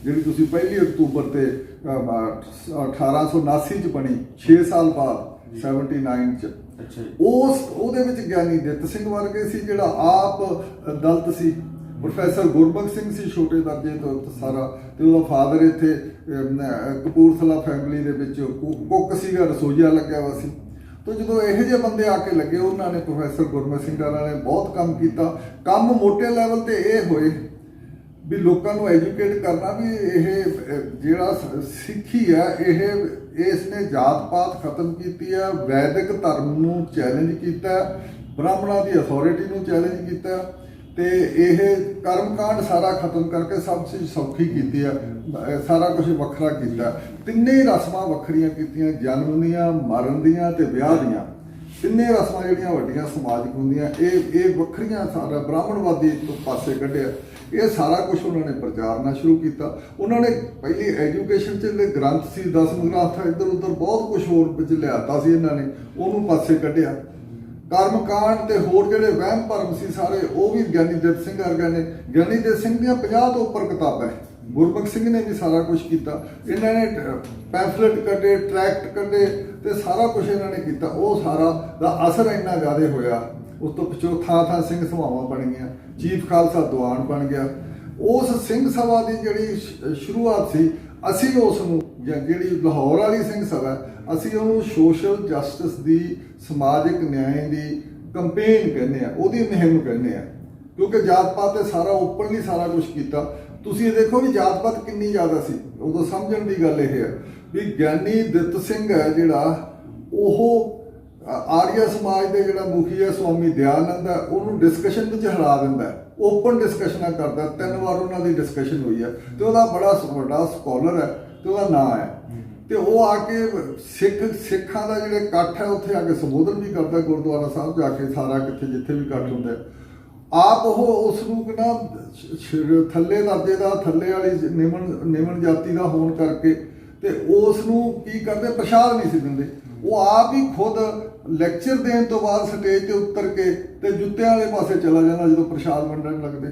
ਜਿਹੜੀ ਤੁਸੀਂ 1 ਅਕਤੂਬਰ ਤੇ 1879 ਚ ਬਣੀ, 6 ਸਾਲ ਬਾਅਦ 79 ਚ, ਉਹਦੇ ਵਿੱਚ ਗਿਆਨੀ ਦਿੱਤ ਸਿੰਘ ਵਰਗੇ ਸੀ ਜਿਹੜਾ ਆਪ ਦਲਿਤ ਸੀ, ਪ੍ਰੋਫੈਸਰ ਗੁਰਬਖਸ਼ ਸਿੰਘ ਸੀ ਛੋਟੇ ਦਰਜੇ ਤੋਂ ਸਾਰਾ, ਤੇ ਉਹਦਾ ਫਾਦਰ ਇੱਥੇ ਕਪੂਰਥਲਾ ਫੈਮਿਲੀ ਦੇ ਵਿੱਚ ਕੁੱਕ ਸੀਗਾ, ਰਸੋਈਆ ਲੱਗਿਆ ਵਾ ਸੀ। ਤਾਂ ਜਦੋਂ ਇਹੋ ਜਿਹੇ ਬੰਦੇ ਆ ਕੇ ਲੱਗੇ, ਉਹਨਾਂ ਨੇ ਪ੍ਰੋਫੈਸਰ ਗੁਰਬਖਸ਼ ਸਿੰਘ ਵਾਲਾ ਨੇ ਬਹੁਤ ਕੰਮ ਕੀਤਾ। ਕੰਮ ਮੋਟੇ ਲੈਵਲ ਤੇ ਇਹ ਹੋਏ ਵੀ ਲੋਕਾਂ ਨੂੰ ਐਜੂਕੇਟ ਕਰਨਾ ਵੀ ਇਹ ਜਿਹੜਾ ਸਿੱਖੀ ਹੈ ਇਸ ਨੇ ਜਾਤ ਪਾਤ ਖਤਮ ਕੀਤੀ ਹੈ, ਵੈਦਿਕ ਧਰਮ ਨੂੰ ਚੈਲੰਜ ਕੀਤਾ, ਬ੍ਰਾਹਮਣਾਂ ਦੀ ਅਥਾਰਟੀ ਨੂੰ ਚੈਲੰਜ ਕੀਤਾ, ਤੇ ਇਹ ਕਰਮਕਾਂਡ ਸਾਰਾ ਖਤਮ ਕਰਕੇ ਸਭ ਚੀਜ਼ ਸੌਖੀ ਕੀਤੀ ਹੈ, ਸਾਰਾ ਕੁਝ ਵੱਖਰਾ ਕੀਤਾ। ਤਿੰਨੇ ਰਸਮਾਂ ਵੱਖਰੀਆਂ ਕੀਤੀਆਂ, ਜਨਮ ਦੀਆਂ, ਮਰਨ ਦੀਆਂ ਤੇ ਵਿਆਹ ਦੀਆਂ। ਤਿੰਨੇ ਰਸਮਾਂ ਜਿਹੜੀਆਂ ਵੱਡੀਆਂ ਸਮਾਜਿਕ ਹੁੰਦੀਆਂ ਇਹ ਵੱਖਰੀਆਂ, ਸਾਰਾ ਬ੍ਰਾਹਮਣਵਾਦੀ ਤੋਂ ਪਾਸੇ ਕੱਢਿਆ। ਇਹ ਸਾਰਾ ਕੁਝ ਉਹਨਾਂ ਨੇ ਪ੍ਰਚਾਰਨਾ ਸ਼ੁਰੂ ਕੀਤਾ। ਉਹਨਾਂ ਨੇ ਪਹਿਲੀ ਐਜੂਕੇਸ਼ਨ 'ਚ ਗ੍ਰੰਥ ਸੀ 10 ਗ੍ਰੰਥ, ਇੱਧਰ ਉੱਧਰ ਬਹੁਤ ਕੁਝ ਹੋਰ ਵਿੱਚ ਲਿਆਤਾ ਸੀ ਇਹਨਾਂ ਨੇ, ਉਹਨੂੰ ਪਾਸੇ ਕੱਢਿਆ। ਕਰਮਕਾਂਡ ਤੇ ਹੋਰ ਜਿਹੜੇ ਵਹਿਮ ਭਰਮ ਸੀ ਸਾਰੇ, ਉਹ ਵੀ ਗਿਆਨੀ ਦਿੱਤ ਸਿੰਘ ਵਰਗਿਆਂ ਨੇ, ਗਿਆਨੀ ਦਿੱਤ ਸਿੰਘ ਦੀਆਂ 50 ਤੋਂ ਉੱਪਰ ਕਿਤਾਬਾਂ, ਗੁਰਬਖਸ਼ ਸਿੰਘ ਨੇ ਵੀ ਸਾਰਾ ਕੁਝ ਕੀਤਾ। ਇਹਨਾਂ ਨੇ ਪੈਂਫਲੇਟ ਕੱਢੇ, ਟਰੈਕਟ ਕੱਢੇ, ਤੇ ਸਾਰਾ ਕੁਝ ਇਹਨਾਂ ਨੇ ਕੀਤਾ। ਉਹ ਸਾਰਾ ਦਾ ਅਸਰ ਇੰਨਾ ਜ਼ਿਆਦਾ ਹੋਇਆ। ਉਸ ਤੋਂ ਪਿੱਛੋਂ ਥਾਂ ਸਿੰਘ ਸਭਾਵਾਂ ਬਣ ਗਈਆਂ, ਚੀਫ ਖਾਲਸਾ ਦੀਵਾਨ ਬਣ ਗਿਆ। ਉਸ ਸਿੰਘ ਸਭਾ ਦੀ ਜਿਹੜੀ ਸ਼ੁਰੂਆਤ ਸੀ, ਅਸੀਂ ਉਸ ਨੂੰ ਜਿਹੜੀ ਲਾਹੌਰ ਵਾਲੀ ਸਿੰਘ ਸਭਾ, ਅਸੀਂ ਉਹਨੂੰ ਸੋਸ਼ਲ ਜਸਟਿਸ ਦੀ, ਸਮਾਜਿਕ ਨਿਆਂ ਦੀ ਕੰਪੇਨ ਕਹਿੰਦੇ ਆ, ਉਹਦੀ ਮੁਹਿੰਮ ਕਹਿੰਦੇ ਆ, ਕਿਉਂਕਿ ਜਾਤ ਪਾਤ ਤੇ ਸਾਰਾ ਓਪਨਲੀ ਸਾਰਾ ਕੁਝ ਕੀਤਾ। ਤੁਸੀਂ ਇਹ ਦੇਖੋ ਵੀ ਜਾਤ ਪਾਤ ਕਿੰਨੀ ਜ਼ਿਆਦਾ ਸੀ ਉਦੋਂ। ਸਮਝਣ ਦੀ ਗੱਲ ਇਹ ਹੈ ਵੀ ਗਿਆਨੀ ਦਿੱਤ ਸਿੰਘ ਹੈ ਜਿਹੜਾ, ਉਹ ਆਰੀਆ ਸਮਾਜ ਦੇ ਜਿਹੜਾ ਮੁਖੀ ਹੈ ਸਵਾਮੀ ਦਿਆਨੰਦ ਹੈ, ਉਹਨੂੰ ਡਿਸਕਸ਼ਨ ਵਿੱਚ ਹਰਾ ਦਿੰਦਾ, ਓਪਨ ਡਿਸਕਸ਼ਨਾਂ ਕਰਦਾ। 3 ਵਾਰ ਉਹਨਾਂ ਦੀ ਡਿਸਕਸ਼ਨ ਹੋਈ ਹੈ, ਤੇ ਉਹਦਾ ਬੜਾ ਵੱਡਾ ਸਕੋਲਰ ਹੈ ਤੇ ਉਹਦਾ ਨਾਂ ਹੈ। ਤੇ ਉਹ ਆ ਕੇ ਸਿੱਖਾਂ ਦਾ ਜਿਹੜੇ ਇਕੱਠ ਹੈ ਉੱਥੇ ਆ ਕੇ ਸੰਬੋਧਨ ਵੀ ਕਰਦਾ, ਗੁਰਦੁਆਰਾ ਸਾਹਿਬ ਜਾ ਕੇ, ਸਾਰਾ ਜਿੱਥੇ ਵੀ ਇਕੱਠ ਹੁੰਦਾ। ਆਪ ਉਹ ਉਸ ਨੂੰ ਕਿਹੜਾ ਥੱਲੇ ਦਰਜੇ ਦਾ, ਥੱਲੇ ਵਾਲੀ ਨਿਮਨ ਜਾਤੀ ਦਾ ਹੋਣ ਕਰਕੇ, ਤੇ ਉਸ ਨੂੰ ਕੀ ਕਰਦੇ, ਪ੍ਰਸ਼ਾਦ ਨਹੀਂ ਸੀ ਦਿੰਦੇ। ਉਹ ਆਪ ਹੀ ਖੁਦ ਲੈਕਚਰ ਦੇਣ ਤੋਂ ਬਾਅਦ ਸਟੇਜ ਤੇ ਉਤਰ ਕੇ ਤੇ ਜੁੱਤਿਆਂ ਵਾਲੇ ਪਾਸੇ ਚਲਾ ਜਾਂਦਾ ਜਦੋਂ ਪ੍ਰਸ਼ਾਦ ਵੰਡਣ ਲੱਗਦੇ।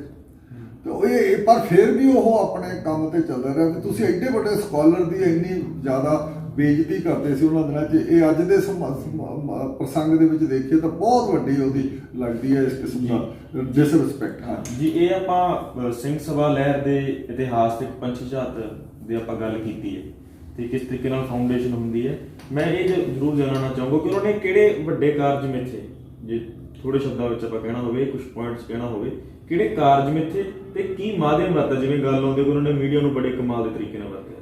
ਤੇ ਇਹ ਪਰ ਫਿਰ ਵੀ ਉਹ ਆਪਣੇ ਕੰਮ ਤੇ ਚੱਲਦਾ ਰਿਹਾ। ਵੀ ਤੁਸੀਂ ਐਡੇ ਵੱਡੇ ਸਕਾਲਰ ਦੀ ਇੰਨੀ ਜ਼ਿਆਦਾ ਬੇਇੱਜ਼ਤੀ ਕਰਦੇ ਸੀ ਉਹਨਾਂ ਦਿਨਾਂ 'ਚ, ਇਹ ਅੱਜ ਦੇ ਪ੍ਰਸੰਗ ਦੇ ਵਿੱਚ ਦੇਖੀਏ ਤਾਂ ਬਹੁਤ ਵੱਡੀ ਉਹਦੀ ਲੱਗਦੀ ਹੈ ਇਸ ਕਿਸਮ ਦਾ ਡਿਸਰਿਸਪੈਕਟ। ਹਾਂ ਜੀ, ਇਹ ਆਪਾਂ ਸਿੰਘ ਸਭਾ ਲਹਿਰ ਦੇ ਇਤਿਹਾਸ ਤੇ ਪੰਚਜਾਤ ਦੀ ਆਪਾਂ ਗੱਲ ਕੀਤੀ ਹੈ ਤੇ ਕਿਸ ਤਰੀਕੇ ਨਾਲ ਫਾਊਂਡੇਸ਼ਨ ਹੁੰਦੀ ਹੈ। ਮੈਂ ਇਹ ਜ਼ਰੂਰ ਜਾਣਨਾ ਚਾਹੂੰਗਾ ਕਿ ਉਹਨਾਂ ਨੇ ਕਿਹੜੇ ਵੱਡੇ ਕਾਰਜ ਮਿੱਥੇ, ਜੇ ਥੋੜੇ ਸ਼ਬਦਾਂ ਵਿੱਚ ਆਪਾਂ ਕਹਿਣਾ ਹੋਵੇ, ਕੁਝ ਪੁਆਇੰਟਸ ਕਹਿਣਾ ਹੋਵੇ, ਕਿਹੜੇ ਕਾਰਜ ਮਿੱਥੇ ਤੇ ਕੀ ਮਾਧਿਅਮ ਵਰਤਿਆ। ਜਿਵੇਂ ਗੱਲ ਆਉਂਦੀ ਕਿ ਉਹਨਾਂ ਨੇ ਮੀਡੀਆ ਨੂੰ ਬੜੇ ਕਮਾਲ ਦੇ ਤਰੀਕੇ ਨਾਲ ਵਰਤਿਆ।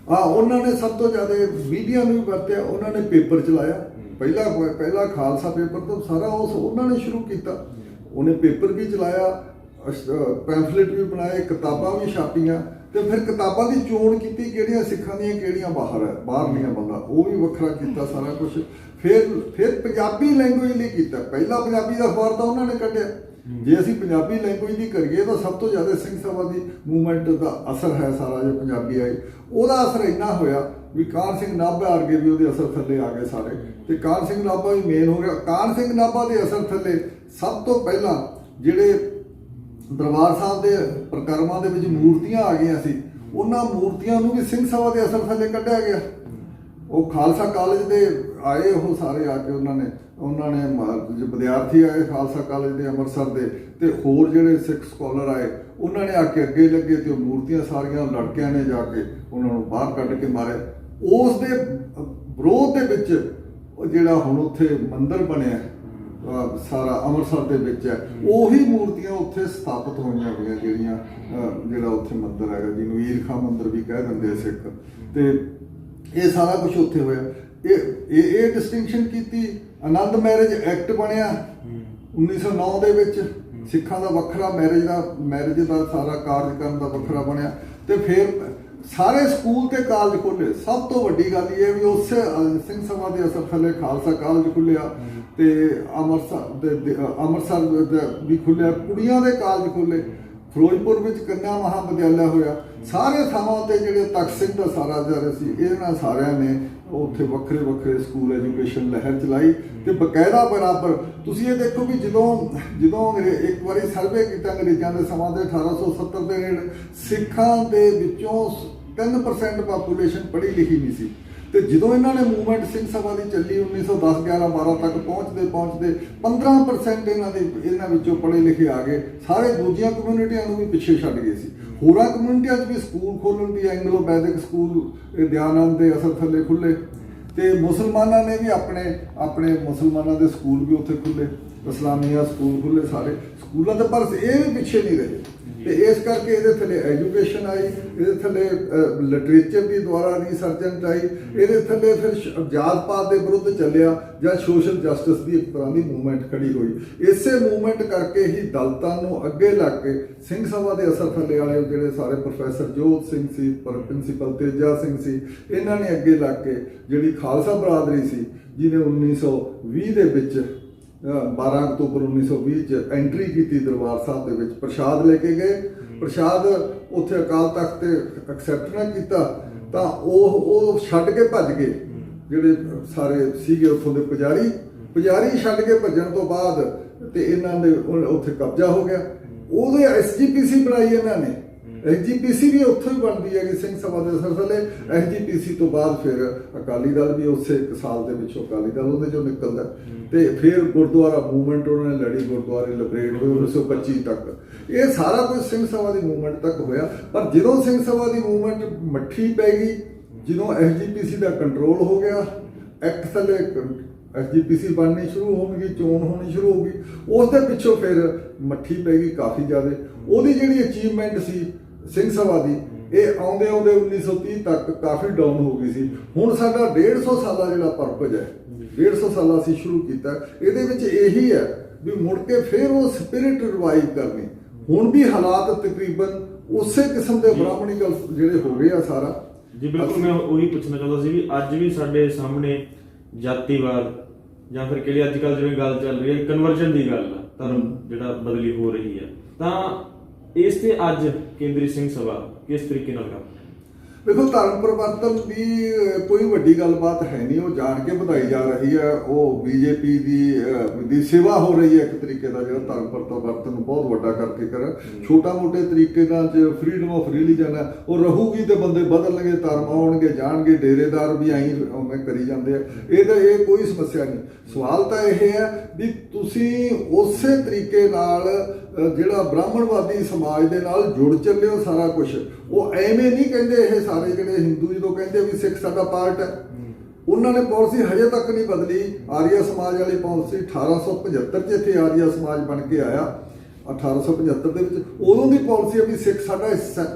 ਉਹਨਾਂ ਨੇ ਸਭ ਤੋਂ ਜ਼ਿਆਦਾ ਮੀਡੀਆ ਨੂੰ ਵੀ ਵਰਤਿਆ। ਉਹਨਾਂ ਨੇ ਪੇਪਰ ਚਲਾਇਆ, ਪਹਿਲਾ ਖਾਲਸਾ ਪੇਪਰ ਤੋਂ ਸਾਰਾ ਉਹਨਾਂ ਨੇ ਸ਼ੁਰੂ ਕੀਤਾ। ਉਹਨੇ ਪੇਪਰ ਵੀ ਚਲਾਇਆ, ਪੈਂਫਲੇਟ ਵੀ ਬਣਾਏ, ਕਿਤਾਬਾਂ ਵੀ ਛਾਪੀਆਂ, ਤੇ ਫਿਰ ਕਿਤਾਬਾਂ ਦੀ ਚੋਣ ਕੀਤੀ ਕਿਹੜੀਆਂ ਸਿੱਖਾਂ ਦੀਆਂ ਕਿਹੜੀਆਂ ਬਾਹਰਲੀਆਂ ਬੰਦਾ, ਉਹ ਵੀ ਵੱਖਰਾ ਕੀਤਾ ਸਾਰਾ ਕੁਝ। ਫਿਰ ਪੰਜਾਬੀ ਲੈਂਗੁਏਜ ਲਈ ਕੀਤਾ। ਪਹਿਲਾ ਪੰਜਾਬੀ ਦਾ ਅਖਬਾਰ ਤਾਂ ਉਹਨਾਂ ਨੇ ਕੱਢਿਆ। ਜੇ ਅਸੀਂ ਪੰਜਾਬੀ ਲੈਂਗੁਏਜ ਦੀ ਕਰੀਏ ਤਾਂ ਸਭ ਤੋਂ ਜ਼ਿਆਦਾ ਸਿੰਘ ਸਭਾ ਦੀ ਮੂਵਮੈਂਟ ਦਾ ਅਸਰ ਹੈ ਸਾਰਾ, ਜੋ ਪੰਜਾਬੀ ਆਈ ਉਹਦਾ ਅਸਰ ਇੰਨਾ ਹੋਇਆ ਵੀ ਕਾਹਨ ਸਿੰਘ ਨਾਭਾ ਵਰਗੇ ਵੀ ਉਹਦੇ ਅਸਰ ਥੱਲੇ ਆ ਗਏ ਸਾਰੇ, ਤੇ ਕਾਹਨ ਸਿੰਘ ਨਾਭਾ ਵੀ ਮੇਨ ਹੋ ਗਿਆ। ਕਾਹਨ ਸਿੰਘ ਨਾਭਾ ਦੇ ਅਸਰ ਥੱਲੇ ਸਭ ਤੋਂ ਪਹਿਲਾਂ ਜਿਹੜੇ ਦਰਬਾਰ ਸਾਹਿਬ ਦੇ ਪ੍ਰਕਰਮਾਂ ਦੇ ਵਿੱਚ ਮੂਰਤੀਆਂ ਆ ਗਈਆਂ ਸੀ, ਉਹਨਾਂ ਮੂਰਤੀਆਂ ਨੂੰ ਵੀ ਸਿੰਘ ਸਭਾ ਦੇ ਅਸਰ ਥੱਲੇ ਕੱਢਿਆ ਗਿਆ। ਉਹ ਖਾਲਸਾ ਕਾਲਜ ਦੇ ਆਏ, ਉਹ ਸਾਰੇ ਆ ਕੇ ਉਹਨਾਂ ਨੇ ਜੋ ਵਿਦਿਆਰਥੀ ਆਏ ਖਾਲਸਾ ਕਾਲਜ ਦੇ ਅੰਮ੍ਰਿਤਸਰ ਦੇ, ਤੇ ਹੋਰ ਜਿਹੜੇ ਸਿੱਖ ਸਕਾਲਰ ਆਏ ਉਹਨਾਂ ਨੇ ਆ ਕੇ ਅੱਗੇ ਲੱਗੇ ਤੇ ਉਹ ਮੂਰਤੀਆਂ ਸਾਰੀਆਂ ਲੜਕਿਆਂ ਨੇ ਜਾ ਕੇ ਉਹਨਾਂ ਨੂੰ ਬਾਹਰ ਕੱਢ ਕੇ ਮਾਰਿਆ। ਉਸ ਦੇ ਵਿਰੋਧ ਦੇ ਵਿੱਚ ਉਹ ਜਿਹੜਾ ਹੁਣ ਉੱਥੇ ਮੰਦਿਰ ਬਣਿਆ ਸਾਰਾ ਅੰਮ੍ਰਿਤਸਰ ਦੇ ਵਿੱਚ ਹੈ, ਉਹੀ ਮੂਰਤੀਆਂ ਉੱਥੇ ਸਥਾਪਿਤ ਹੋਈਆਂ ਹੋਈਆਂ ਜਿਹੜੀਆਂ ਜਿਹੜਾ ਉੱਥੇ ਮੰਦਿਰ ਹੈਗਾ ਜਿਹਨੂੰ ਈਰਖਾ ਮੰਦਿਰ ਵੀ ਕਹਿ ਦਿੰਦੇ ਸਿੱਖ। ਤੇ ਇਹ ਸਾਰਾ ਕੁਝ ਉੱਥੇ ਹੋਇਆ। ਇਹ ਡਿਸਟਿੰਕਸ਼ਨ ਕੀਤੀ। ਆਨੰਦ ਮੈਰਿਜ ਐਕਟ ਬਣਿਆ 1909 ਦੇ ਵਿੱਚ, ਸਿੱਖਾਂ ਦਾ ਵੱਖਰਾ ਮੈਰਿਜ ਦਾ ਸਾਰਾ ਕਾਰਜ ਕਰਨ ਦਾ ਵੱਖਰਾ ਬਣਿਆ। ਤੇ ਫਿਰ ਸਾਰੇ ਸਕੂਲ ਤੇ ਕਾਲਜ ਖੋਲ੍ਹੇ। ਸਭ ਤੋਂ ਵੱਡੀ ਗੱਲ ਇਹ ਵੀ ਉਸੇ ਸਿੰਘ ਸਭਾ ਦੇ ਅਸਰ ਥੱਲੇ ਖਾਲਸਾ ਕਾਲਜ ਖੁੱਲਿਆ ਤੇ ਅੰਮ੍ਰਿਤਸਰ ਵੀ ਖੁੱਲਿਆ, ਕੁੜੀਆਂ ਦੇ ਕਾਲਜ ਖੋਲ੍ਹੇ, ਫਿਰੋਜ਼ਪੁਰ ਵਿੱਚ ਕੰਨਿਆ ਮਹਾਵਿਦਿਆਲਾ ਹੋਇਆ। ਸਾਰੇ ਥਾਵਾਂ ਤੇ ਜਿਹੜੇ ਤਖਤ ਸਿੰਘ ਦਾ ਸਾਰਾ ਜਰ ਸੀ, ਇਹਨਾਂ ਸਾਰਿਆਂ ਨੇ ਉੱਥੇ ਵੱਖਰੇ ਵੱਖਰੇ ਸਕੂਲ ਐਜੂਕੇਸ਼ਨ ਲਹਿਰ ਚਲਾਈ। ਤੇ ਬਕਾਇਦਾ ਬਰਾਬਰ ਤੁਸੀਂ ਇਹ ਦੇਖੋ ਵੀ ਜਦੋਂ ਇੱਕ ਵਾਰੀ ਸਰਵੇ ਕੀਤਾ ਅੰਗਰੇਜ਼ਾਂ ਦੇ ਸਮਾਂ ਦੇ 1870 ਦੇ ਨੇੜੇ, ਸਿੱਖਾਂ ਦੇ ਵਿੱਚੋਂ 3% ਪਾਪੂਲੇਸ਼ਨ ਪੜ੍ਹੀ ਲਿਖੀ ਨਹੀਂ ਸੀ। ਤੇ ਜਦੋਂ ਇਹਨਾਂ ਨੇ ਮੂਵਮੈਂਟ ਸਿੰਘ ਸਭਾ ਦੀ ਚੱਲੀ 1910 11 12 ਤੱਕ ਪਹੁੰਚਦੇ 15% ਇਹਨਾਂ ਵਿੱਚੋਂ ਪੜ੍ਹੇ ਲਿਖੇ ਆ ਗਏ। ਸਾਰੇ ਦੂਜੀਆਂ ਕਮਿਊਨਿਟੀਆਂ ਨੂੰ ਵੀ ਪਿੱਛੇ ਛੱਡ ਗਏ ਸੀ। ਹੋਰਾਂ ਕਮਿਊਨਿਟੀਆਂ 'ਚ ਵੀ ਸਕੂਲ ਖੋਲ੍ਹਣ ਦੀ ਐਂਗਲੋ ਵੈਦਿਕ ਸਕੂਲ ਦਿਆਨੰਦ ਦੇ ਅਸਰ ਥੱਲੇ ਖੁੱਲ੍ਹੇ ਤੇ ਮੁਸਲਮਾਨਾਂ ਨੇ ਵੀ ਆਪਣੇ ਮੁਸਲਮਾਨਾਂ ਦੇ ਸਕੂਲ ਵੀ ਉੱਥੇ ਖੁੱਲ੍ਹੇ, ਇਸਲਾਮੀਆ ਸਕੂਲ ਖੁੱਲ੍ਹੇ ਸਾਰੇ ਸਕੂਲਾਂ ਦੇ। ਪਰ ਇਹ ਵੀ ਪਿੱਛੇ ਨਹੀਂ ਰਹੇ ਤੇ ਇਸ ਕਰਕੇ ਇਹਦੇ ਥੱਲੇ ਐਜੂਕੇਸ਼ਨ ਆਈ, ਇਹਦੇ ਥੱਲੇ ਲਿਟਰੇਚਰ ਦੀ ਦੁਆਰਾ ਰੀਸਰਚੈਂਟ ਆਈ, ਇਹਦੇ ਥੱਲੇ ਫਿਰ ਜਾਤ ਪਾਤ ਦੇ ਵਿਰੁੱਧ ਚੱਲਿਆ ਜਾਂ ਸੋਸ਼ਲ ਜਸਟਿਸ ਦੀ ਇੱਕ ਤਰ੍ਹਾਂ ਦੀ ਮੂਵਮੈਂਟ ਖੜੀ ਹੋਈ। ਇਸੇ ਮੂਵਮੈਂਟ ਕਰਕੇ ਹੀ ਦਲਿਤਾਂ ਨੂੰ ਅੱਗੇ ਲੱਗ ਕੇ ਸਿੰਘ ਸਭਾ ਦੇ ਅਸਰ ਥੱਲੇ ਵਾਲੇ ਜਿਹੜੇ ਸਾਰੇ ਪ੍ਰੋਫੈਸਰ ਜੋਤ ਸਿੰਘ ਸੀ, ਪ੍ਰਿੰਸੀਪਲ ਤੇਜਾ ਸਿੰਘ ਸੀ, ਇਹਨਾਂ ਨੇ ਅੱਗੇ ਲੱਗ ਕੇ ਜਿਹੜੀ ਖਾਲਸਾ ਬਰਾਦਰੀ ਸੀ ਜਿਹਨੇ 1920 ਦੇ ਵਿੱਚ 12 ਅਕਤੂਬਰ 1920 ਚ ਐਂਟਰੀ ਕੀਤੀ ਦਰਬਾਰ ਸਾਹਿਬ ਦੇ ਵਿੱਚ, ਪ੍ਰਸ਼ਾਦ ਲੈ ਕੇ ਗਏ। ਪ੍ਰਸ਼ਾਦ ਉੱਥੇ ਅਕਾਲ ਤਖਤ ਤੇ ਐਕਸੈਪਟ ਨਾ ਕੀਤਾ ਤਾਂ ਉਹ ਛੱਡ ਕੇ ਭੱਜ ਗਏ। ਜਿਹੜੇ ਸਾਰੇ ਸੀਗੇ ਉੱਥੋਂ ਦੇ ਪੁਜਾਰੀ ਛੱਡ ਕੇ ਭੱਜਣ ਤੋਂ ਬਾਅਦ ਤੇ ਇਹਨਾਂ ਦੇ ਉੱਥੇ ਕਬਜ਼ਾ ਹੋ ਗਿਆ। ਉਹਦੇ SGPC ਬਣਾਈ ਇਹਨਾਂ ਨੇ। SGPC ਵੀ ਉੱਥੋਂ ਹੀ ਬਣਦੀ ਹੈਗੀ ਸਿੰਘ ਸਭਾ ਦੇ ਅਸਰ ਥੱਲੇ। SGPC ਤੋਂ ਬਾਅਦ ਫਿਰ ਅਕਾਲੀ ਦਲ ਵੀ ਉਸੇ ਇੱਕ ਸਾਲ ਦੇ ਵਿੱਚੋਂ ਅਕਾਲੀ ਦਲ ਉਹਦੇ ਚੋਂ ਨਿਕਲਦਾ ਤੇ ਫਿਰ ਗੁਰਦੁਆਰਾ ਮੂਵਮੈਂਟ ਉਹਨਾਂ ਨੇ ਲੜੀ, ਗੁਰਦੁਆਰੇ ਲਿਬਰੇਟ ਹੋਏ 1925 ਤੱਕ। ਇਹ ਸਾਰਾ ਕੁਝ ਸਿੰਘ ਸਭਾ ਦੀ ਮੂਵਮੈਂਟ ਤੱਕ ਹੋਇਆ। ਪਰ ਜਦੋਂ ਸਿੰਘ ਸਭਾ ਦੀ ਮੂਵਮੈਂਟ ਮੱਠੀ ਪੈ ਗਈ, ਜਦੋਂ SGPC ਦਾ ਕੰਟਰੋਲ ਹੋ ਗਿਆ, ਐਕਟ ਥੱਲੇ SGPC ਬਣਨੀ ਸ਼ੁਰੂ ਹੋਣਗੀ, ਚੋਣ ਹੋਣੀ ਸ਼ੁਰੂ ਹੋ ਗਈ, ਉਸ ਦੇ ਪਿੱਛੋਂ ਫਿਰ ਮੱਠੀ ਪੈ ਗਈ ਕਾਫੀ ਜ਼ਿਆਦਾ। ਉਹਦੀ ਜਿਹੜੀ ਅਚੀਵਮੈਂਟ ਸੀ ਸਿੰਘ ਸਭਾ ਦੀ, ਇਹ ਆਉਂਦੇ 1930 ਤੱਕ ਕਾਫੀ ਡਾਊਨ ਹੋ ਗਈ ਸੀ। ਹੁਣ ਸਾਡਾ 150 ਸਾਲਾ ਜਿਹੜਾ ਪਰਪਸ ਹੈ, 150 ਸਾਲਾ ਅਸੀਂ ਸ਼ੁਰੂ ਕੀਤਾ, ਇਹਦੇ ਵਿੱਚ ਇਹੀ ਹੈ ਵੀ ਮੁੜ ਕੇ ਫਿਰ ਉਹ ਸਪਿਰਿਟ ਰਿਵਾਈਵ ਕਰਨੀ। ਹੁਣ ਵੀ ਹਾਲਾਤ ਤਕਰੀਬਨ ਉਸੇ ਕਿਸਮ ਦੇ ਬ੍ਰਾਹਮਣੀਕਲ ਜਿਹੜੇ ਹੋ ਗਏ ਆ ਸਾਰਾ। ਜੀ ਬਿਲਕੁਲ, ਮੈਂ ਉਹੀ ਪੁੱਛਣਾ ਚਾਹੁੰਦਾ ਸੀ ਵੀ ਅੱਜ ਵੀ ਸਾਡੇ ਸਾਹਮਣੇ ਜਾਤੀਵਾਦ ਜਾਂ ਫਿਰ ਕਿਹੜੀ ਅੱਜ ਕੱਲ੍ਹ ਜਿਵੇਂ ਗੱਲ ਚੱਲ ਰਹੀ ਹੈ ਕਨਵਰਜਨ ਦੀ ਗੱਲ ਆ, ਧਰਮ ਜਿਹੜਾ ਬਦਲੀ ਹੋ ਰਹੀ ਹੈ, ਤਾਂ ਇਸ ਤੇ ਅੱਜ ਕੇਂਦਰੀ ਸਿੰਘ ਸਭਾ ਕਿਸ ਤਰੀਕੇ ਨਾਲ ਕੰਮ? ਦੇਖੋ, ਧਰਮ ਪਰਿਵਰਤਨ ਦੀ ਕੋਈ ਵੱਡੀ ਗੱਲਬਾਤ ਹੈ ਨਹੀਂ, ਉਹ ਜਾਣ ਕੇ ਵਧਾਈ ਜਾ ਰਹੀ ਹੈ। ਉਹ BJP ਦੀ ਸੇਵਾ ਹੋ ਰਹੀ ਹੈ ਇੱਕ ਤਰੀਕੇ ਦਾ, ਜਿਹੜਾ ਧਰਮ ਪਰਿਵਰਤਨ ਨੂੰ ਬਹੁਤ ਵੱਡਾ ਕਰਕੇ ਕਰ ਛੋਟਾ ਮੋਟੇ ਤਰੀਕੇ ਨਾਲ ਚ ਫਰੀडम ਆਫ ਰਿਲੀਜਨ ਹੈ ਉਹ ਰਹੂਗੀ ਤੇ ਬੰਦੇ ਬਦਲਣਗੇ, ਧਰਮ ਆਉਣਗੇ ਜਾਣਗੇ, ਡੇਰੇਦਾਰ ਵੀ ਆਈ ਉਵੇਂ ਕਰੀ ਜਾਂਦੇ ਆ। ਇਹ ਕੋਈ ਸਮੱਸਿਆ ਨਹੀਂ। ਸਵਾਲ ਤਾਂ ਇਹ ਹੈ ਵੀ ਤੁਸੀਂ ਉਸੇ ਤਰੀਕੇ ਨਾਲ ਜਿਹੜਾ ਬ੍ਰਾਹਮਣਵਾਦੀ ਸਮਾਜ ਦੇ ਨਾਲ ਜੁੜ ਚੱਲੇ ਹੋ ਸਾਰਾ ਕੁਝ। ਉਹ ਐਵੇਂ ਨਹੀਂ ਕਹਿੰਦੇ, ਇਹ ਸਾਰੇ ਜਿਹੜੇ ਹਿੰਦੂ ਜਦੋਂ ਕਹਿੰਦੇ ਵੀ ਸਿੱਖ ਸਾਡਾ ਪਾਰਟ ਹੈ, ਉਹਨਾਂ ਨੇ ਪਾਲਿਸੀ ਹਜੇ ਤੱਕ ਨਹੀਂ ਬਦਲੀ। ਆਰੀਆ ਸਮਾਜ ਵਾਲੀ ਪਾਲਿਸੀ 1875 ਚ ਇੱਥੇ ਆਰੀਆ ਸਮਾਜ ਬਣ ਕੇ ਆਇਆ 1875 ਦੇ ਵਿੱਚ। ਉਦੋਂ ਦੀ ਪਾਲਿਸੀ ਹੈ ਵੀ ਸਿੱਖ ਸਾਡਾ ਹਿੱਸਾ ਹੈ,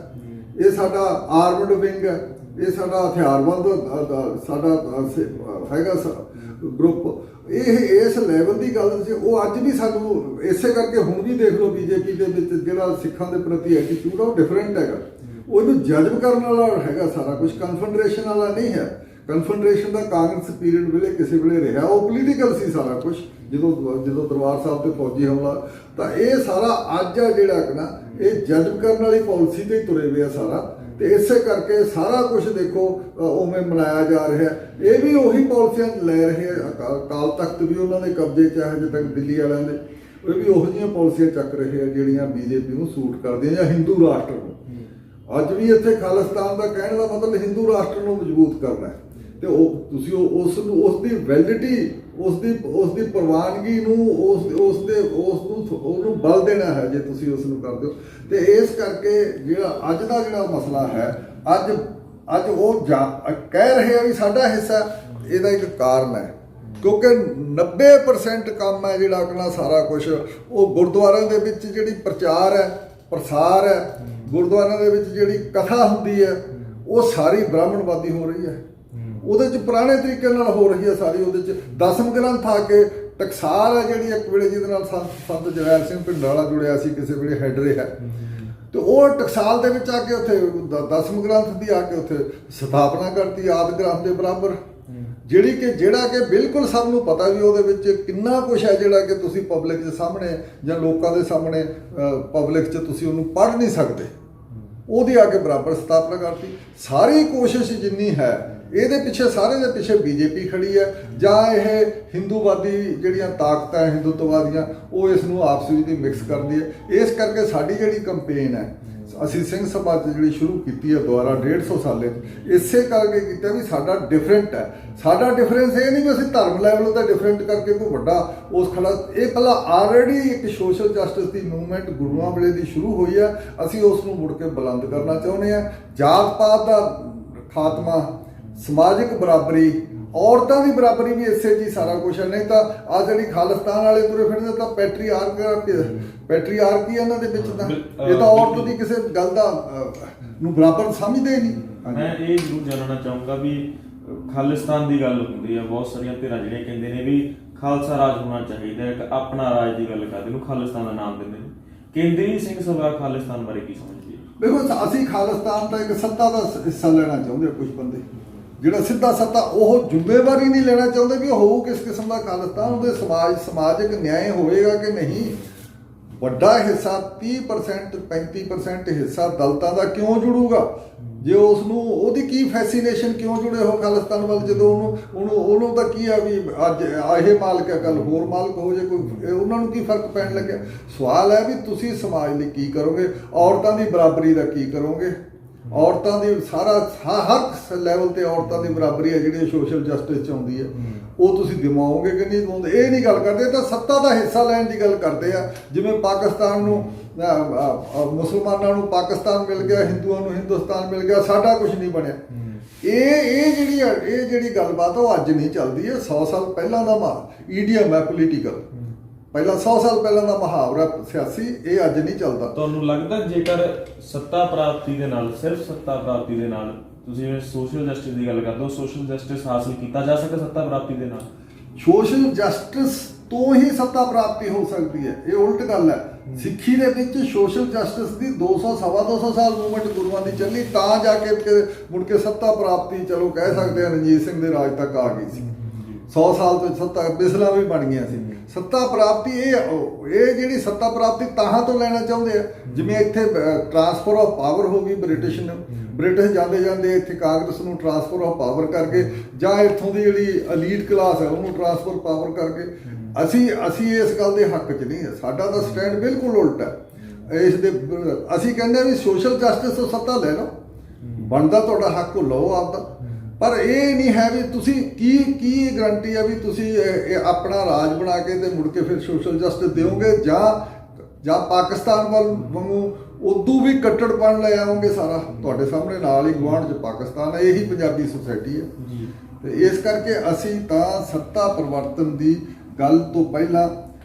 ਇਹ ਸਾਡਾ ਆਰਮਡ ਵਿੰਗ ਹੈ, ਇਹ ਸਾਡਾ ਹਥਿਆਰਬੰਦ ਸਾਡਾ ਹੈਗਾ ਗਰੁੱਪ। ਇਹ ਇਸ ਲੈਵਲ ਦੀ ਗੱਲ ਸੀ। ਉਹ ਅੱਜ ਵੀ ਸਾਨੂੰ ਇਸੇ ਕਰਕੇ ਹੁਣ ਵੀ ਦੇਖ ਲਓ BJP ਦੇ ਵਿੱਚ ਜਿਹੜਾ ਸਿੱਖਾਂ ਦੇ ਪ੍ਰਤੀ ਐਟੀਟਿਊਡ ਆ ਉਹ ਡਿਫਰੈਂਟ ਹੈਗਾ। ਉਹਨੂੰ ਜਜ਼ਬ ਕਰਨ ਵਾਲਾ ਹੈਗਾ ਸਾਰਾ ਕੁਝ, ਕਨਫੈਡਰੇਸ਼ਨ ਵਾਲਾ ਨਹੀਂ ਹੈ। ਕਨਫੈਡਰੇਸ਼ਨ ਦਾ ਕਾਂਗਰਸ ਪੀਰੀਅਡ ਵੇਲੇ ਕਿਸੇ ਵੇਲੇ ਰਿਹਾ, ਉਹ ਪੋਲੀਟੀਕਲ ਸੀ ਸਾਰਾ ਕੁਝ। ਜਦੋਂ ਦਰਬਾਰ ਸਾਹਿਬ ਤੇ ਫੌਜੀ ਹਮਲਾ, ਤਾਂ ਇਹ ਸਾਰਾ ਅੱਜ ਆ ਜਿਹੜਾ ਨਾ ਇਹ ਜਜ਼ਬ ਕਰਨ ਵਾਲੀ ਪਾਲਿਸੀ ਤੇ ਹੀ ਤੁਰੇ ਹੋਏ ਆ ਸਾਰਾ। ਤੇ ਇਸੇ ਕਰਕੇ ਸਾਰਾ ਕੁਝ ਦੇਖੋ ਉਵੇਂ ਮਨਾਇਆ ਜਾ ਰਿਹਾ। ਇਹ ਵੀ ਉਹੀ ਪਾਲਿਸੀਆਂ ਲੈ ਰਹੇ ਆ। ਅਕਾਲ ਤਖਤ ਵੀ ਉਹਨਾਂ ਦੇ ਕਬਜ਼ੇ 'ਚ ਹੈ ਹਜੇ ਤੱਕ ਦਿੱਲੀ ਵਾਲਿਆਂ ਦੇ। ਇਹ ਵੀ ਉਹੋ ਜਿਹੀਆਂ ਪਾਲਿਸੀਆਂ ਚੱਕ ਰਹੇ ਆ ਜਿਹੜੀਆਂ BJP ਨੂੰ ਸੂਟ ਕਰਦੀਆਂ ਜਾਂ ਹਿੰਦੂ ਰਾਸ਼ਟਰ ਨੂੰ। ਅੱਜ ਵੀ ਇੱਥੇ ਖਾਲਿਸਤਾਨ ਦਾ ਕਹਿਣ ਦਾ ਮਤਲਬ ਹਿੰਦੂ ਰਾਸ਼ਟਰ ਨੂੰ ਮਜ਼ਬੂਤ ਕਰਨਾ ਹੈ। ਤੇ ਉਹ ਤੁਸੀਂ ਉਸ ਨੂੰ, ਉਸ ਦੀ ਵੈਲਿਡਿਟੀ, ਉਸ ਦੀ ਪ੍ਰਵਾਨਗੀ ਨੂੰ, ਉਹਨੂੰ ਬਲ ਦੇਣਾ ਹੈ ਜੇ ਤੁਸੀਂ ਉਸ ਨੂੰ ਕਰਦੇ ਹੋ। ਤੇ ਇਸ ਕਰਕੇ ਜਿਹੜਾ ਅੱਜ ਦਾ ਜਿਹੜਾ ਮਸਲਾ ਹੈ, ਅੱਜ ਉਹ ਕਹਿ ਰਹੇ ਆ ਵੀ ਸਾਡਾ ਹਿੱਸਾ, ਇਹਦਾ ਇੱਕ ਕਾਰਨ ਹੈ ਕਿਉਂਕਿ 90% ਕੰਮ ਹੈ ਜਿਹੜਾ ਆਪਣਾ ਸਾਰਾ ਕੁਝ ਉਹ ਗੁਰਦੁਆਰਿਆਂ ਦੇ ਵਿੱਚ ਜਿਹੜੀ ਪ੍ਰਚਾਰ ਹੈ, ਪ੍ਰਸਾਰ ਹੈ, ਗੁਰਦੁਆਰਿਆਂ ਦੇ ਵਿੱਚ ਜਿਹੜੀ ਕਥਾ ਹੁੰਦੀ ਹੈ ਉਹ ਸਾਰੀ ਬ੍ਰਾਹਮਣਵਾਦੀ ਹੋ ਰਹੀ ਹੈ। ਉਹਦੇ 'ਚ ਪੁਰਾਣੇ ਤਰੀਕੇ ਨਾਲ ਹੋ ਰਹੀ ਹੈ ਸਾਰੀ। ਉਹਦੇ 'ਚ ਦਸਮ ਗ੍ਰੰਥ ਆ ਕੇ ਟਕਸਾਲ ਹੈ ਜਿਹੜੀ ਇੱਕ ਵੇਲੇ ਜਿਹਦੇ ਨਾਲ ਸੰਤ ਜਰਨੈਲ ਸਿੰਘ ਭਿੰਡਰਾਲਾ ਜੁੜਿਆ ਸੀ, ਕਿਸੇ ਵੇਲੇ ਹੈਡ ਰਿਹਾ, ਤੇ ਉਹ ਟਕਸਾਲ ਦੇ ਵਿੱਚ ਆ ਕੇ ਉੱਥੇ ਦਸਮ ਗ੍ਰੰਥ ਦੀ ਆ ਕੇ ਉੱਥੇ ਸਥਾਪਨਾ ਕਰਤੀ ਆਦਿ ਗ੍ਰੰਥ ਦੇ ਬਰਾਬਰ, ਜਿਹੜਾ ਕਿ ਬਿਲਕੁਲ ਸਭ ਨੂੰ ਪਤਾ ਵੀ ਉਹਦੇ ਵਿੱਚ ਕਿੰਨਾ ਕੁਛ ਹੈ ਜਿਹੜਾ ਕਿ ਤੁਸੀਂ ਪਬਲਿਕ ਦੇ ਸਾਹਮਣੇ ਜਾਂ ਲੋਕਾਂ ਦੇ ਸਾਹਮਣੇ ਪਬਲਿਕ 'ਚ ਤੁਸੀਂ ਉਹਨੂੰ ਪੜ੍ਹ ਨਹੀਂ ਸਕਦੇ। ਉਹਦੀ ਆ ਕੇ ਬਰਾਬਰ ਸਥਾਪਨਾ ਕਰਤੀ। ਸਾਰੀ ਕੋਸ਼ਿਸ਼ ਜਿੰਨੀ ਹੈ ਇਹਦੇ ਪਿੱਛੇ, ਸਾਰੇ ਦੇ ਪਿੱਛੇ ਬੀਜੇਪੀ ਖੜੀ ਹੈ ਜਾਂ ਇਹ ਹਿੰਦੂਵਾਦੀ ਜਿਹੜੀਆਂ ਤਾਕਤਾਂ ਹਿੰਦੂਤਵਾਦੀਆਂ ਉਹ ਇਸ ਨੂੰ ਆਪਸ ਵਿੱਚ ਮਿਕਸ ਕਰਦੀ ਹੈ। ਇਸ ਕਰਕੇ ਸਾਡੀ ਜਿਹੜੀ ਕੰਪੇਨ ਹੈ ਅਸੀਂ ਸਿੰਘ ਸਭਾ 'ਚ ਜਿਹੜੀ ਸ਼ੁਰੂ ਕੀਤੀ ਹੈ ਦੁਬਾਰਾ 150 ਸਾਲੇ 'ਚ, ਇਸੇ ਕਰਕੇ ਕੀਤਾ ਵੀ ਸਾਡਾ ਡਿਫਰੈਂਟ ਹੈ। ਸਾਡਾ ਡਿਫਰੈਂਸ ਇਹ ਨਹੀਂ ਵੀ ਅਸੀਂ ਧਰਮ ਲੈਵਲ ਦਾ ਡਿਫਰੈਂਟ ਕਰਕੇ ਕੋਈ ਵੱਡਾ ਉਸ ਖੜਾ, ਇਹ ਪਹਿਲਾਂ ਆਲਰੇਡੀ ਇੱਕ ਸੋਸ਼ਲ ਜਸਟਿਸ ਦੀ ਮੂਵਮੈਂਟ ਗੁਰੂਆਂ ਵੇਲੇ ਦੀ ਸ਼ੁਰੂ ਹੋਈ ਹੈ। ਅਸੀਂ ਉਸ ਨੂੰ ਮੁੜ ਕੇ ਬੁਲੰਦ ਕਰਨਾ ਚਾਹੁੰਦੇ ਹਾਂ। ਜਾਤ ਪਾਤ ਦਾ ਖਾਤਮਾ, ਸਮਾਜਿਕ ਬਰਾਬਰੀ, ਔਰਤਾਂ ਦੀ ਬਰਾਬਰੀ ਵੀ ਇਸੇ 'ਚ ਹੀ ਸਾਰਾ ਕੁਛ ਹੈ। ਨਹੀਂ ਤਾਂ ਆ ਜਿਹੜੀ ਖਾਲਿਸਤਾਨ ਵਾਲੇ ਤੁਰੇ ਫਿਰਦੇ ਤਾਂ ਪੈਟਰੀਆਰਕੀ ਇਹਨਾਂ ਦੇ ਵਿੱਚ ਤਾਂ ਇਹ ਤਾਂ ਔਰਤ ਦੀ ਕਿਸੇ ਗੱਲ ਦਾ ਨੂੰ ਬਰਾਬਰ ਸਮਝਦੇ ਨਹੀਂ। ਮੈਂ ਇਹ ਜ਼ਰੂਰ ਜਾਣਨਾ ਚਾਹੂੰਗਾ ਵੀ ਖਾਲਿਸਤਾਨ ਦੀ ਗੱਲ ਹੁੰਦੀ ਹੈ, ਬਹੁਤ ਸਾਰੀਆਂ ਧਿਰਾਂ ਜਿਹੜੀਆਂ ਕਹਿੰਦੇ ਨੇ ਵੀ ਖਾਲਸਾ ਰਾਜ ਹੋਣਾ ਚਾਹੀਦਾ, ਇੱਕ ਆਪਣਾ ਰਾਜ ਦੀ ਗੱਲ ਕਰਦੇ ਨੂੰ ਖਾਲਿਸਤਾਨ ਦਾ ਨਾਮ ਦਿੰਦੇ ਨੇ। ਕੇਂਦਰੀ ਸਿੰਘ ਸਭਾ ਖਾਲਿਸਤਾਨ ਬਾਰੇ ਕੀ ਸਮਝਦੀ ਹੈ? ਦੇਖੋ, ਅਸੀਂ ਖਾਲਿਸਤਾਨ ਦਾ ਇੱਕ ਸੱਤਾ ਦਾ ਹਿੱਸਾ ਲੈਣਾ ਚਾਹੁੰਦੇ ਕੁਝ ਬੰਦੇ, ਜਿਹੜਾ ਸਿੱਧਾ ਸੱਤਾ ਉਹ ਜ਼ਿੰਮੇਵਾਰੀ ਨਹੀਂ ਲੈਣਾ ਚਾਹੁੰਦੇ ਵੀ ਹੋਊ ਕਿਸ ਕਿਸਮ ਦਾ ਖਾਲਿਸਤਾਨ, ਉਹਦੇ ਸਮਾਜਿਕ ਨਿਆਂ ਹੋਵੇਗਾ ਕਿ ਨਹੀਂ। ਵੱਡਾ ਹਿੱਸਾ 30% 35% ਹਿੱਸਾ ਦਲਿਤਾਂ ਦਾ ਕਿਉਂ ਜੁੜੂਗਾ? ਜੇ ਉਸ ਨੂੰ ਉਹਦੀ ਕੀ ਫੈਸੀਨੇਸ਼ਨ, ਕਿਉਂ ਜੁੜੇ ਹੋ ਖਾਲਿਸਤਾਨ ਵੱਲ? ਜਦੋਂ ਉਹਨੂੰ ਤਾਂ ਕੀ ਆ ਵੀ ਅੱਜ ਇਹ ਮਾਲਕ ਹੈ, ਕੱਲ ਹੋਰ ਮਾਲਕ ਹੋ ਜੇ ਕੋਈ, ਉਹਨਾਂ ਨੂੰ ਕੀ ਫਰਕ ਪੈਣ ਲੱਗਿਆ? ਸਵਾਲ ਹੈ ਵੀ ਤੁਸੀਂ ਸਮਾਜ ਲਈ ਕੀ ਕਰੋਗੇ? ਔਰਤਾਂ ਦੀ ਬਰਾਬਰੀ ਦਾ ਕੀ ਕਰੋਗੇ? ਔਰਤਾਂ ਦੀ ਹਰ ਲੈਵਲ ਤੇ ਔਰਤਾਂ ਦੀ ਬਰਾਬਰੀ ਹੈ ਜਿਹੜੀ ਸੋਸ਼ਲ ਜਸਟਿਸ 'ਚ ਆਉਂਦੀ ਹੈ, ਉਹ ਤੁਸੀਂ ਦਿਵਾਓਗੇ ਕਿ ਨਹੀਂ ਦਿਵਾਉਂਦੇ? ਇਹ ਨਹੀਂ ਗੱਲ ਕਰਦੇ, ਤਾਂ ਸੱਤਾ ਦਾ ਹਿੱਸਾ ਲੈਣ ਦੀ ਗੱਲ ਕਰਦੇ ਆ। ਜਿਵੇਂ ਪਾਕਿਸਤਾਨ ਨੂੰ ਮੁਸਲਮਾਨਾਂ ਨੂੰ ਪਾਕਿਸਤਾਨ ਮਿਲ ਗਿਆ, ਹਿੰਦੂਆਂ ਨੂੰ ਹਿੰਦੁਸਤਾਨ ਮਿਲ ਗਿਆ, ਸਾਡਾ ਕੁਝ ਨਹੀਂ ਬਣਿਆ। ਇਹ ਜਿਹੜੀ ਗੱਲਬਾਤ ਉਹ ਅੱਜ ਨਹੀਂ ਚੱਲਦੀ ਹੈ। 100 ਸਾਲ ਪਹਿਲਾਂ ਦਾ ਈਡੀਅਮ ਹੈ ਪੋਲੀਟੀਕਲ, ਪਹਿਲਾਂ 100 ਸਾਲ ਪਹਿਲਾਂ ਦਾ ਮੁਹਾਵਰਾ ਸਿਆਸੀ, ਇਹ ਅੱਜ ਨਹੀਂ ਚੱਲਦਾ। ਤੁਹਾਨੂੰ ਲੱਗਦਾ ਜੇਕਰ ਸੱਤਾ ਪ੍ਰਾਪਤੀ ਦੇ ਨਾਲ, ਸਿਰਫ ਸੱਤਾ ਪ੍ਰਾਪਤੀ ਦੇ ਨਾਲ, ਤੁਸੀਂ ਜਿਵੇਂ ਸੋਸ਼ਲ ਜਸਟਿਸ ਦੀ ਗੱਲ ਕਰਦੇ ਹੋ, ਸੋਸ਼ਲ ਜਸਟਿਸ ਹਾਸਲ ਕੀਤਾ ਜਾ ਸਕਦਾ ਸੱਤਾ ਪ੍ਰਾਪਤੀ ਦੇ ਨਾਲ? ਸੋਸ਼ਲ ਜਸਟਿਸ ਤੋਂ ਹੀ ਸੱਤਾ ਪ੍ਰਾਪਤੀ ਹੋ ਸਕਦੀ ਹੈ, ਇਹ ਉਲਟ ਗੱਲ ਹੈ। ਸਿੱਖੀ ਦੇ ਵਿੱਚ ਸੋਸ਼ਲ ਜਸਟਿਸ ਦੀ 200-250 ਸਾਲ ਮੂਵਮੈਂਟ ਗੁਰੂਆਂ ਦੀ ਚੱਲੀ, ਤਾਂ ਜਾ ਕੇ ਮੁੜ ਕੇ ਸੱਤਾ ਪ੍ਰਾਪਤੀ, ਚਲੋ ਕਹਿ ਸਕਦੇ ਹਾਂ ਰਣਜੀਤ ਸਿੰਘ ਦੇ ਰਾਜ ਤੱਕ ਆ ਗਈ ਸੀ। 100 ਸਾਲ ਤੋਂ ਸੱਤਾ ਬਿਸਲਾਂ ਵੀ ਬਣ ਗਈਆਂ ਸੀ। ਸੱਤਾ ਪ੍ਰਾਪਤੀ ਇਹ ਜਿਹੜੀ ਸੱਤਾ ਪ੍ਰਾਪਤੀ ਤਾਹਾਂ ਤੋਂ ਲੈਣਾ ਚਾਹੁੰਦੇ ਆ, ਜਿਵੇਂ ਇੱਥੇ ਟ੍ਰਾਂਸਫਰ ਆਫ ਪਾਵਰ ਹੋ ਗਈ ਬ੍ਰਿਟਿਸ਼ ਜਾਂਦੇ ਇੱਥੇ ਕਾਂਗਰਸ ਨੂੰ ਟ੍ਰਾਂਸਫਰ ਆਫ ਪਾਵਰ ਕਰਕੇ, ਜਾਂ ਇੱਥੋਂ ਦੀ ਜਿਹੜੀ ਅਲੀਟ ਕਲਾਸ ਹੈ ਉਹਨੂੰ ਟ੍ਰਾਂਸਫਰ ਪਾਵਰ ਕਰਕੇ। ਅਸੀਂ ਇਸ ਗੱਲ ਦੇ ਹੱਕ 'ਚ ਨਹੀਂ ਹੈ, ਸਾਡਾ ਤਾਂ ਸਟੈਂਡ ਬਿਲਕੁਲ ਉਲਟ ਹੈ ਇਸ ਦੇ। ਅਸੀਂ ਕਹਿੰਦੇ ਵੀ ਸੋਸ਼ਲ ਜਸਟਿਸ ਤੋਂ ਸੱਤਾ ਲੈ ਲਓ, ਬਣਦਾ ਤੁਹਾਡਾ ਹੱਕ ਲਓ ਆਪਦਾ, ਪਰ ਇਹ ਨਹੀਂ ਹੈ ਵੀ ਤੁਸੀਂ ਕੀ ਗਰੰਟੀ ਹੈ ਵੀ ਤੁਸੀਂ ਆਪਣਾ ਰਾਜ ਬਣਾ ਕੇ ਤੇ ਮੁੜ ਕੇ ਫਿਰ ਸੋਸ਼ਲ ਜਸਟਿਸ ਦਿਓਗੇ, ਜਾਂ ਪਾਕਿਸਤਾਨ ਵੱਲ ਵਾਂਗੂ ਉਦੋਂ ਵੀ ਕੱਟੜਪਣ ਲੈ ਆਓਗੇ ਸਾਰਾ। ਤੁਹਾਡੇ ਸਾਹਮਣੇ ਨਾਲ ਹੀ ਗੁਆਂਢ 'ਚ ਪਾਕਿਸਤਾਨ ਹੈ, ਇਹੀ ਪੰਜਾਬੀ ਸੁਸਾਇਟੀ ਹੈ। ਤੇ ਇਸ ਕਰਕੇ ਅਸੀਂ ਤਾਂ ਸੱਤਾ ਪਰਿਵਰਤਨ ਦੀ ਗੱਲ ਤੋਂ ਪਹਿਲਾਂ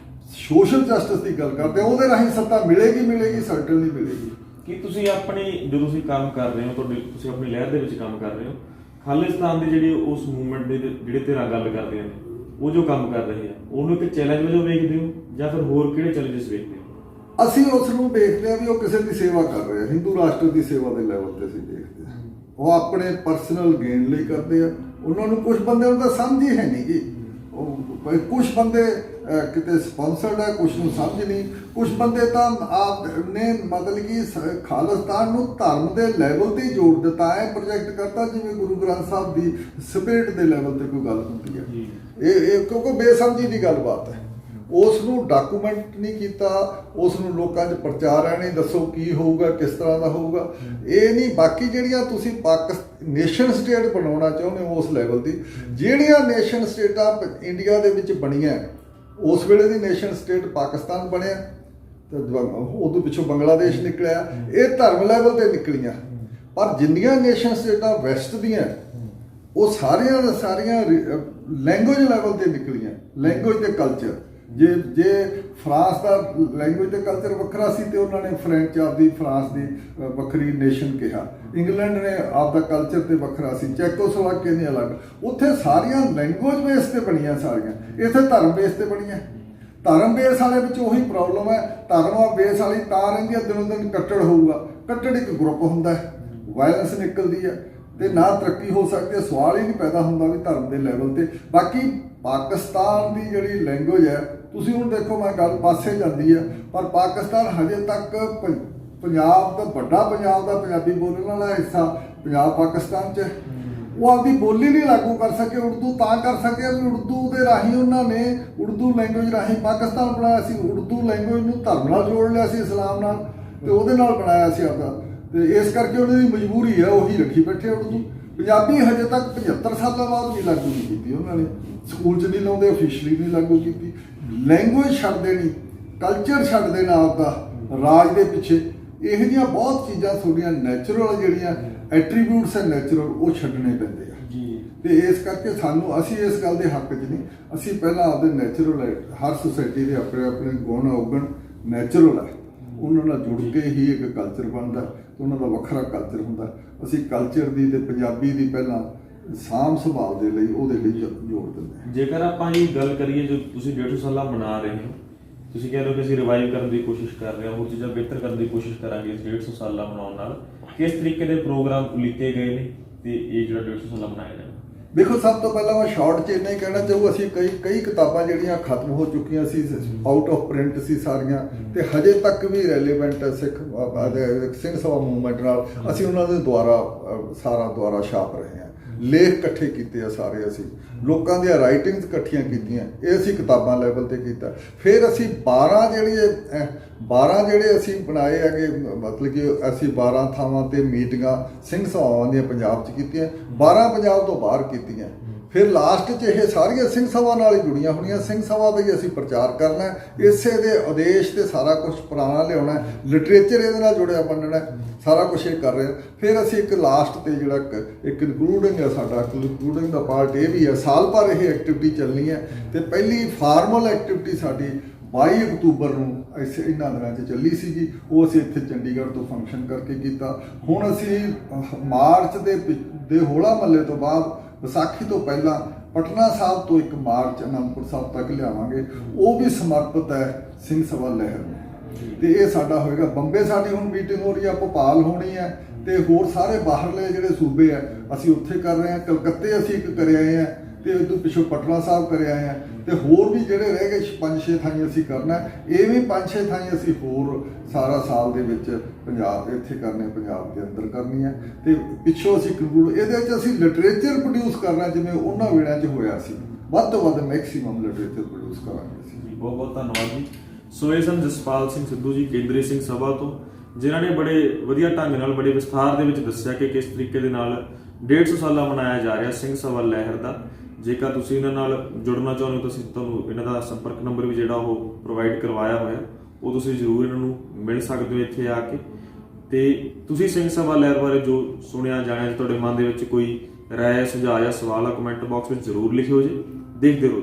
ਸੋਸ਼ਲ ਜਸਟਿਸ ਦੀ ਗੱਲ ਕਰਦੇ ਹਾਂ। ਉਹਦੇ ਰਾਹੀਂ ਸੱਤਾ ਮਿਲੇਗੀ ਸਰਟਨਲੀ ਮਿਲੇਗੀ। ਕੀ ਤੁਸੀਂ ਆਪਣੀ, ਜਦੋਂ ਤੁਸੀਂ ਕੰਮ ਕਰ ਰਹੇ ਹੋ, ਤੁਸੀਂ ਆਪਣੀ ਲਹਿਰ ਦੇ ਵਿੱਚ ਕੰਮ ਕਰ ਰਹੇ ਹੋ, ਖਾਲਿਸਤਾਨ ਦੀ ਜਿਹੜੀ ਉਸ ਮੂਵਮੈਂਟ ਦੇ ਜਿਹੜੇ ਧਿਰਾਂ ਗੱਲ ਕਰਦੇ ਨੇ, ਉਹ ਜੋ ਕੰਮ ਕਰ ਰਹੇ ਆ, ਉਹਨੂੰ ਇੱਕ ਚੈਲੰਜ ਵਜੋਂ ਵੇਖਦੇ ਹੋ ਜਾਂ ਫਿਰ ਹੋਰ ਕਿਹੜੇ ਚੈਲੰਜਸ ਵੇਖਦੇ ਹੋ? ਅਸੀਂ ਉਸ ਨੂੰ ਦੇਖਦੇ ਹਾਂ ਵੀ ਉਹ ਕਿਸੇ ਦੀ ਸੇਵਾ ਕਰ ਰਹੇ ਆ, ਹਿੰਦੂ ਰਾਸ਼ਟਰ ਦੀ ਸੇਵਾ ਦੇ ਲੈਵਲ ਤੇ ਅਸੀਂ ਦੇਖਦੇ ਹਾਂ। ਉਹ ਆਪਣੇ ਪਰਸਨਲ ਗੇਨ ਲਈ ਕਰਦੇ ਆ। ਉਹਨਾਂ ਨੂੰ ਕੁਝ ਬੰਦਿਆਂ ਨੂੰ ਤਾਂ ਸਮਝ ਹੀ ਹੈ ਨਹੀਂ ਗੀ, ਕੁਝ ਬੰਦੇ ਕਿਤੇ ਸਪਾਂਸਰਡ ਹੈ, ਕੁਝ ਨੂੰ ਸਮਝ ਨਹੀਂ, ਕੁਝ ਬੰਦੇ ਤਾਂ ਆਪ ਨੇ ਮਤਲਬ ਕਿ ਖਾਲਿਸਤਾਨ ਨੂੰ ਧਰਮ ਦੇ ਲੈਵਲ ਤੇ ਜੋੜ ਦਿੱਤਾ ਹੈ, ਪ੍ਰੋਜੈਕਟ ਕਰਤਾ ਜਿਵੇਂ ਗੁਰੂ ਗ੍ਰੰਥ ਸਾਹਿਬ ਦੀ ਸਪਿਰਿਟ ਦੇ ਲੈਵਲ ਤੇ ਕੋਈ ਗੱਲ ਹੁੰਦੀ ਹੈ। ਇਹ ਕਿਉਂਕਿ ਬੇਸਮਝੀ ਦੀ ਗੱਲਬਾਤ ਹੈ। ਉਸ ਨੂੰ ਡਾਕੂਮੈਂਟ ਨਹੀਂ ਕੀਤਾ, ਉਸ ਨੂੰ ਲੋਕਾਂ 'ਚ ਪ੍ਰਚਾਰਿਆ ਨਹੀਂ, ਦੱਸੋ ਕੀ ਹੋਊਗਾ, ਕਿਸ ਤਰ੍ਹਾਂ ਦਾ ਹੋਊਗਾ। ਇਹ ਨਹੀਂ, ਬਾਕੀ ਜਿਹੜੀਆਂ ਤੁਸੀਂ ਨੇਸ਼ਨ ਸਟੇਟ ਬਣਾਉਣਾ ਚਾਹੁੰਦੇ ਹੋ ਉਸ ਲੈਵਲ ਦੀ, ਜਿਹੜੀਆਂ ਨੇਸ਼ਨ ਸਟੇਟਾਂ ਇੰਡੀਆ ਦੇ ਵਿੱਚ ਬਣੀਆਂ, ਉਸ ਵੇਲੇ ਦੀ ਨੇਸ਼ਨ ਸਟੇਟ ਪਾਕਿਸਤਾਨ ਬਣਿਆ ਤੇ ਉਦੋਂ ਪਿੱਛੋਂ ਬੰਗਲਾਦੇਸ਼ ਨਿਕਲਿਆ, ਇਹ ਧਰਮ ਲੈਵਲ ਤੇ ਨਿਕਲੀਆਂ। ਪਰ ਜਿੰਨੀਆਂ ਨੇਸ਼ਨ ਸਟੇਟਾਂ ਵੈਸਟ ਦੀਆਂ ਉਹ ਸਾਰੀਆਂ ਦੀਆਂ ਸਾਰੀਆਂ ਲੈਂਗੁਏਜ ਲੈਵਲ ਤੇ ਨਿਕਲੀਆਂ, ਲੈਂਗੁਏਜ ਤੇ ਕਲਚਰ। ਜੇ ਫਰਾਂਸ ਦਾ ਲੈਂਗੁਏਜ ਤੇ ਕਲਚਰ ਵੱਖਰਾ ਸੀ ਤੇ ਉਹਨਾਂ ਨੇ ਫ੍ਰੈਂਚ ਆਪਦੀ ਫਰਾਂਸ ਦੀ ਵੱਖਰੀ ਨੇਸ਼ਨ ਕਿਹਾ, ਇੰਗਲੈਂਡ ਨੇ ਆਪਦਾ ਕਲਚਰ ਤੇ ਵੱਖਰਾ ਸੀ, ਚੈਕੋਸਲੋਵਾਕੀਆ ਨੇ ਅਲੱਗ। ਉੱਥੇ ਸਾਰੀਆਂ ਲੈਂਗੁਏਜ ਬੇਸ ਤੇ ਬਣੀਆਂ ਸਾਰੀਆਂ, ਇੱਥੇ ਧਰਮ ਬੇਸ ਤੇ ਬਣੀਆਂ। ਧਰਮ ਬੇਸ ਵਾਲੇ ਵਿੱਚ ਉਹੀ ਪ੍ਰੋਬਲਮ ਹੈ, ਧਰਮ ਬੇਸ ਵਾਲੀ ਤਾਂ ਰਹਿੰਦੀ ਹੈ, ਦਿਨੋਂ ਦਿਨ ਕੱਟੜ ਹੋਊਗਾ। ਕੱਟੜ ਇੱਕ ਗਰੁੱਪ ਹੁੰਦਾ ਹੈ, ਵਾਇਲੈਂਸ ਨਿਕਲਦੀ ਹੈ ਤੇ ਨਾ ਤਰੱਕੀ ਹੋ ਸਕਦੀ ਹੈ। ਸਵਾਲ ਹੀ ਨਹੀਂ ਪੈਦਾ ਹੁੰਦਾ ਵੀ ਧਰਮ ਦੇ ਲੈਵਲ ਤੇ। ਬਾਕੀ ਪਾਕਿਸਤਾਨ ਦੀ ਜਿਹੜੀ ਲੈਂਗੁਏਜ ਹੈ, ਤੁਸੀਂ ਹੁਣ ਦੇਖੋ, ਮੈਂ ਗੱਲ ਪਾਸੇ ਜਾਂਦੀ ਹੈ, ਪਰ ਪਾਕਿਸਤਾਨ ਹਜੇ ਤੱਕ ਪੰਜਾਬ ਦਾ ਪੰਜਾਬ ਦਾ ਪੰਜਾਬੀ ਬੋਲਣ ਵਾਲਾ ਹਿੱਸਾ ਪੰਜਾਬ ਪਾਕਿਸਤਾਨ 'ਚ ਉਹ ਆਪਦੀ ਬੋਲੀ ਨਹੀਂ ਲਾਗੂ ਕਰ ਸਕੇ। ਉਰਦੂ ਤਾਂ ਕਰ ਸਕੇ ਵੀ ਉਰਦੂ ਦੇ ਰਾਹੀਂ ਉਹਨਾਂ ਨੇ ਉਰਦੂ ਲੈਂਗੁਏਜ ਰਾਹੀਂ ਪਾਕਿਸਤਾਨ ਬਣਾਇਆ ਸੀ। ਉਰਦੂ ਲੈਂਗੁਏਜ ਨੂੰ ਧਰਮ ਨਾਲ ਜੋੜ ਲਿਆ ਸੀ, ਇਸਲਾਮ ਨਾਲ, ਤੇ ਉਹਦੇ ਨਾਲ ਬਣਾਇਆ ਸੀ ਆਪਦਾ। ਤੇ ਇਸ ਕਰਕੇ ਉਹਨਾਂ ਦੀ ਮਜਬੂਰੀ ਹੈ, ਉਹੀ ਰੱਖੀ ਬੈਠੇ ਉਰਦੂ। ਪੰਜਾਬੀ ਹਜੇ ਤੱਕ 75 ਸਾਲਾਂ ਬਾਅਦ ਵੀ ਲਾਗੂ ਨਹੀਂ ਕੀਤੀ ਉਹਨਾਂ ਨੇ, ਸਕੂਲ 'ਚ ਨਹੀਂ ਲਾਉਂਦੇ, ਅਫੀਸ਼ਲੀ ਨਹੀਂ ਲਾਗੂ ਕੀਤੀ। ਲੈਂਗੁਏਜ ਛੱਡ ਦੇਣੀ, ਕਲਚਰ ਛੱਡ ਦੇਣਾ ਆਪਦਾ ਰਾਜ ਦੇ ਪਿੱਛੇ, ਇਹੋ ਜਿਹੀਆਂ ਬਹੁਤ ਚੀਜ਼ਾਂ ਤੁਹਾਡੀਆਂ ਨੈਚੁਰਲ ਜਿਹੜੀਆਂ ਐਟਰੀਬਿਊਟਸ ਹੈ ਨੈਚੁਰਲ, ਉਹ ਛੱਡਣੇ ਪੈਂਦੇ ਆ ਜੀ। ਤੇ ਇਸ ਕਰਕੇ ਅਸੀਂ ਇਸ ਗੱਲ ਦੇ ਹੱਕ 'ਚ ਨਹੀਂ, ਅਸੀਂ ਪਹਿਲਾਂ ਆਪਦੇ ਨੈਚੁਰਲ ਹੈ, ਹਰ ਸੁਸਾਇਟੀ ਦੇ ਆਪਣੇ ਆਪਣੇ ਗੁਣ ਔਗਣ ਨੈਚੁਰਲ ਹੈ, ਉਹਨਾਂ ਨਾਲ ਜੁੜ ਕੇ ਹੀ ਇੱਕ ਕਲਚਰ ਬਣਦਾ, ਤੇ ਉਹਨਾਂ ਦਾ ਵੱਖਰਾ ਕਲਚਰ ਹੁੰਦਾ। ਅਸੀਂ ਕਲਚਰ ਦੀ ਤੇ ਪੰਜਾਬੀ ਦੀ ਪਹਿਲਾਂ ਸਾਂਭ ਸੰਭਾਲ ਦੇ ਲਈ ਉਹਦੇ ਲਈ ਜੋੜ ਦਿੰਦੇ ਹਾਂ। ਜੇਕਰ ਆਪਾਂ ਇਹ ਗੱਲ ਕਰੀਏ, ਜੋ ਤੁਸੀਂ 150 ਸਾਲਾਂ ਮਨਾ ਰਹੇ ਹੋ, ਤੁਸੀਂ ਕਹਿ ਰਹੇ ਹੋ ਕਿ ਅਸੀਂ ਰਿਵਾਈਵ ਕਰਨ ਦੀ ਕੋਸ਼ਿਸ਼ ਕਰ ਰਹੇ ਹਾਂ, ਹੋਰ ਚੀਜ਼ਾਂ ਬਿਹਤਰ ਕਰਨ ਦੀ ਕੋਸ਼ਿਸ਼ ਕਰਾਂਗੇ ਇਸ 150 ਸਾਲਾਂ ਮਨਾਉਣ ਨਾਲ, ਕਿਸ ਤਰੀਕੇ ਦੇ ਪ੍ਰੋਗਰਾਮ ਉਲੀਕੇ ਗਏ ਨੇ ਤੇ ਇਹ ਜਿਹੜਾ 150 ਸਾਲਾਂ ਮਨਾਇਆ ਜਾਣਾ? ਦੇਖੋ, ਸਭ ਤੋਂ ਪਹਿਲਾਂ ਮੈਂ ਸ਼ਾਰਟ 'ਚ ਇੰਨਾ ਹੀ ਕਹਿਣਾ ਚਾਹੂੰ, ਅਸੀਂ ਕਈ ਕਿਤਾਬਾਂ ਜਿਹੜੀਆਂ ਖਤਮ ਹੋ ਚੁੱਕੀਆਂ ਸੀ, ਆਊਟ ਆਫ ਪ੍ਰਿੰਟ ਸੀ ਸਾਰੀਆਂ, ਤੇ ਹਜੇ ਤੱਕ ਵੀ ਰੈਲੇਵੈਂਟ ਸਿੰਘ ਸਭਾ ਮੂਵਮੈਂਟ ਨਾਲ ਅਸੀਂ ਉਹਨਾਂ ਦੇ ਦੁਆਰਾ ਛਾਪ ਰਹੇ ਹਾਂ। ਲੇਖ ਇਕੱਠੇ ਕੀਤੇ ਆ ਸਾਰੇ, ਅਸੀਂ ਲੋਕਾਂ ਦੀਆਂ ਰਾਈਟਿੰਗਸ ਇਕੱਠੀਆਂ ਕੀਤੀਆਂ, ਇਹ ਅਸੀਂ ਕਿਤਾਬਾਂ ਲੈਵਲ ਤੇ ਕੀਤਾ। ਫਿਰ ਅਸੀਂ 12 ਜਿਹੜੇ ਅਸੀਂ ਬਣਾਏ ਹੈਗੇ, ਮਤਲਬ ਕਿ ਅਸੀਂ 12 ਥਾਵਾਂ ਤੇ ਮੀਟਿੰਗਾਂ ਸਿੰਘ ਸਭਾਵਾਂ ਦੀਆਂ ਪੰਜਾਬ 'ਚ ਕੀਤੀਆਂ, 12 ਪੰਜਾਬ ਤੋਂ ਬਾਹਰ ਕੀਤੀਆਂ। ਫਿਰ ਲਾਸਟ 'ਚ ਇਹ ਸਾਰੀਆਂ ਸਿੰਘ ਸਭਾ ਨਾਲ ਹੀ ਜੁੜੀਆਂ ਹੋਣੀਆਂ, ਸਿੰਘ ਸਭਾ ਦਾ ਹੀ ਅਸੀਂ ਪ੍ਰਚਾਰ ਕਰਨਾ, ਇਸੇ ਦੇ ਉਦੇਸ਼ ਤੇ ਸਾਰਾ ਕੁਝ ਪੁਰਾਣਾ ਲਿਆਉਣਾ, ਲਿਟਰੇਚਰ ਇਹਦੇ ਨਾਲ ਜੁੜਿਆ ਬਣਨਾ, ਸਾਰਾ ਕੁਝ ਇਹ ਕਰ ਰਹੇ ਹਾਂ। ਫਿਰ ਅਸੀਂ ਇੱਕ ਲਾਸਟ ਤੇ ਜਿਹੜਾ ਇੱਕ ਇਨਕਲੂਡਿੰਗ ਹੈ, ਸਾਡਾ ਇਨਕਲੂਡਿੰਗ ਦਾ ਪਾਰਟ ਇਹ ਵੀ ਹੈ, ਸਾਲ ਭਰ ਇਹ ਐਕਟੀਵਿਟੀ ਚੱਲਣੀ ਹੈ। ਤੇ ਪਹਿਲੀ ਫਾਰਮਲ ਐਕਟੀਵਿਟੀ ਸਾਡੀ 22 ਅਕਤੂਬਰ ਨੂੰ ਇਹਨਾਂ ਦਿਨਾਂ 'ਚ ਚੱਲੀ ਸੀਗੀ, ਉਹ ਅਸੀਂ ਇੱਥੇ ਚੰਡੀਗੜ੍ਹ ਤੋਂ ਫੰਕਸ਼ਨ ਕਰਕੇ ਕੀਤਾ। ਹੁਣ ਅਸੀਂ ਮਾਰਚ ਦੇ ਹੋਲਾ ਮਹੱਲੇ ਤੋਂ ਬਾਅਦ, ਵਿਸਾਖੀ ਤੋਂ ਪਹਿਲਾਂ ਪਟਨਾ ਸਾਹਿਬ ਤੋਂ ਇੱਕ ਮਾਰਚ ਅਨੰਦਪੁਰ ਸਾਹਿਬ ਤੱਕ ਲਿਆਵਾਂਗੇ, ਉਹ ਵੀ ਸਮਰਪਿਤ ਹੈ ਸਿੰਘ ਸਭਾ ਲਹਿਰ ਨੂੰ। ਤੇ ਇਹ ਸਾਡਾ ਹੋਏਗਾ। ਬੰਬੇ ਸਾਡੀ ਹੁਣ ਮੀਟਿੰਗ ਹੋ ਰਹੀ ਹੈ, ਭੋਪਾਲ ਹੋਣੀ ਹੈ, ਤੇ ਹੋਰ ਸਾਰੇ ਬਾਹਰਲੇ ਜਿਹੜੇ ਸੂਬੇ ਆ ਅਸੀਂ ਉੱਥੇ ਕਰ ਰਹੇ ਹਾਂ। ਕਲਕੱਤੇ ਅਸੀਂ ਇੱਕ ਕਰ ਆਏ ਹਾਂ, ਤੇ ਉਦੋਂ ਪਿੱਛੋਂ ਪਟਨਾ ਸਾਹਿਬ ਕਰ ਆਏ ਹਾਂ, ਤੇ ਹੋਰ ਵੀ ਜਿਹੜੇ ਰਹਿ ਗਏ 5-6 ਥਾਈਂ ਅਸੀਂ ਕਰਨਾ। ਇਹ ਵੀ 5-6 ਥਾਈਂ ਅਸੀਂ ਹੋਰ ਸਾਰਾ ਸਾਲ ਦੇ ਵਿੱਚ ਪੰਜਾਬ ਇੱਥੇ ਕਰਨੇ, ਪੰਜਾਬ ਦੇ ਅੰਦਰ ਕਰਨੀ ਹੈ। ਤੇ ਪਿੱਛੋਂ ਅਸੀਂ ਕੰਕਲੂਡ ਇਹਦੇ ਵਿੱਚ ਅਸੀਂ ਲਿਟਰੇਚਰ ਪ੍ਰੋਡਿਊਸ ਕਰਨਾ, ਜਿਵੇਂ ਉਹਨਾਂ ਵੇੜਿਆਂ 'ਚ ਹੋਇਆ ਸੀ, ਵੱਧ ਤੋਂ ਵੱਧ ਮੈਕਸੀਮਮ ਲਿਟਰੇਚਰ ਪ੍ਰੋਡਿਊਸ ਕਰਾਂਗੇ ਅਸੀਂ। ਬਹੁਤ ਬਹੁਤ ਧੰਨਵਾਦ ਜੀ। ਸੋ ਇਹ ਸਨ ਜਸਪਾਲ ਸਿੰਘ ਸਿੱਧੂ ਜੀ, ਕੇਂਦਰੀ ਸਿੰਘ ਸਭਾ ਤੋਂ, ਜਿਨ੍ਹਾਂ ਨੇ ਬੜੇ ਵਧੀਆ ਢੰਗ ਨਾਲ, ਬੜੇ ਵਿਸਥਾਰ ਦੇ ਵਿੱਚ ਦੱਸਿਆ ਕਿ ਕਿਸ ਤਰੀਕੇ ਦੇ ਨਾਲ 150 ਸਾਲਾ ਮਨਾਇਆ ਜਾ ਰਿਹਾ ਸਿੰਘ ਸਭਾ ਲਹਿਰ ਦਾ। ਜੇਕਰ ਤੁਸੀਂ ਇਹਨਾਂ ਨਾਲ ਜੁੜਨਾ ਚਾਹੁੰਦੇ ਹੋ ਤਾਂ ਅਸੀਂ ਤੁਹਾਨੂੰ ਇਹਨਾਂ ਦਾ ਸੰਪਰਕ ਨੰਬਰ ਵੀ ਜਿਹੜਾ ਉਹ ਪ੍ਰੋਵਾਈਡ ਕਰਵਾਇਆ ਹੋਇਆ, ਉਹ ਤੁਸੀਂ ਜ਼ਰੂਰ ਇਹਨਾਂ ਨੂੰ ਮਿਲ ਸਕਦੇ ਹੋ ਇੱਥੇ ਆ ਕੇ। ਤੇ ਤੁਸੀਂ ਸਿੰਘ ਸਭਾ ਲਹਿਰ ਬਾਰੇ ਜੋ ਸੁਣਿਆ ਜਾਣਿਆ, ਤੁਹਾਡੇ ਮਨ ਦੇ ਵਿੱਚ ਕੋਈ ਰਾਏ, ਸੁਝਾਅ ਜਾਂ ਸਵਾਲ ਆ, ਕਮੈਂਟ ਬਾਕਸ ਵਿੱਚ ਜ਼ਰੂਰ ਲਿਖਿਓ ਜੀ। ਦੇਖਦੇ ਰਹੋ।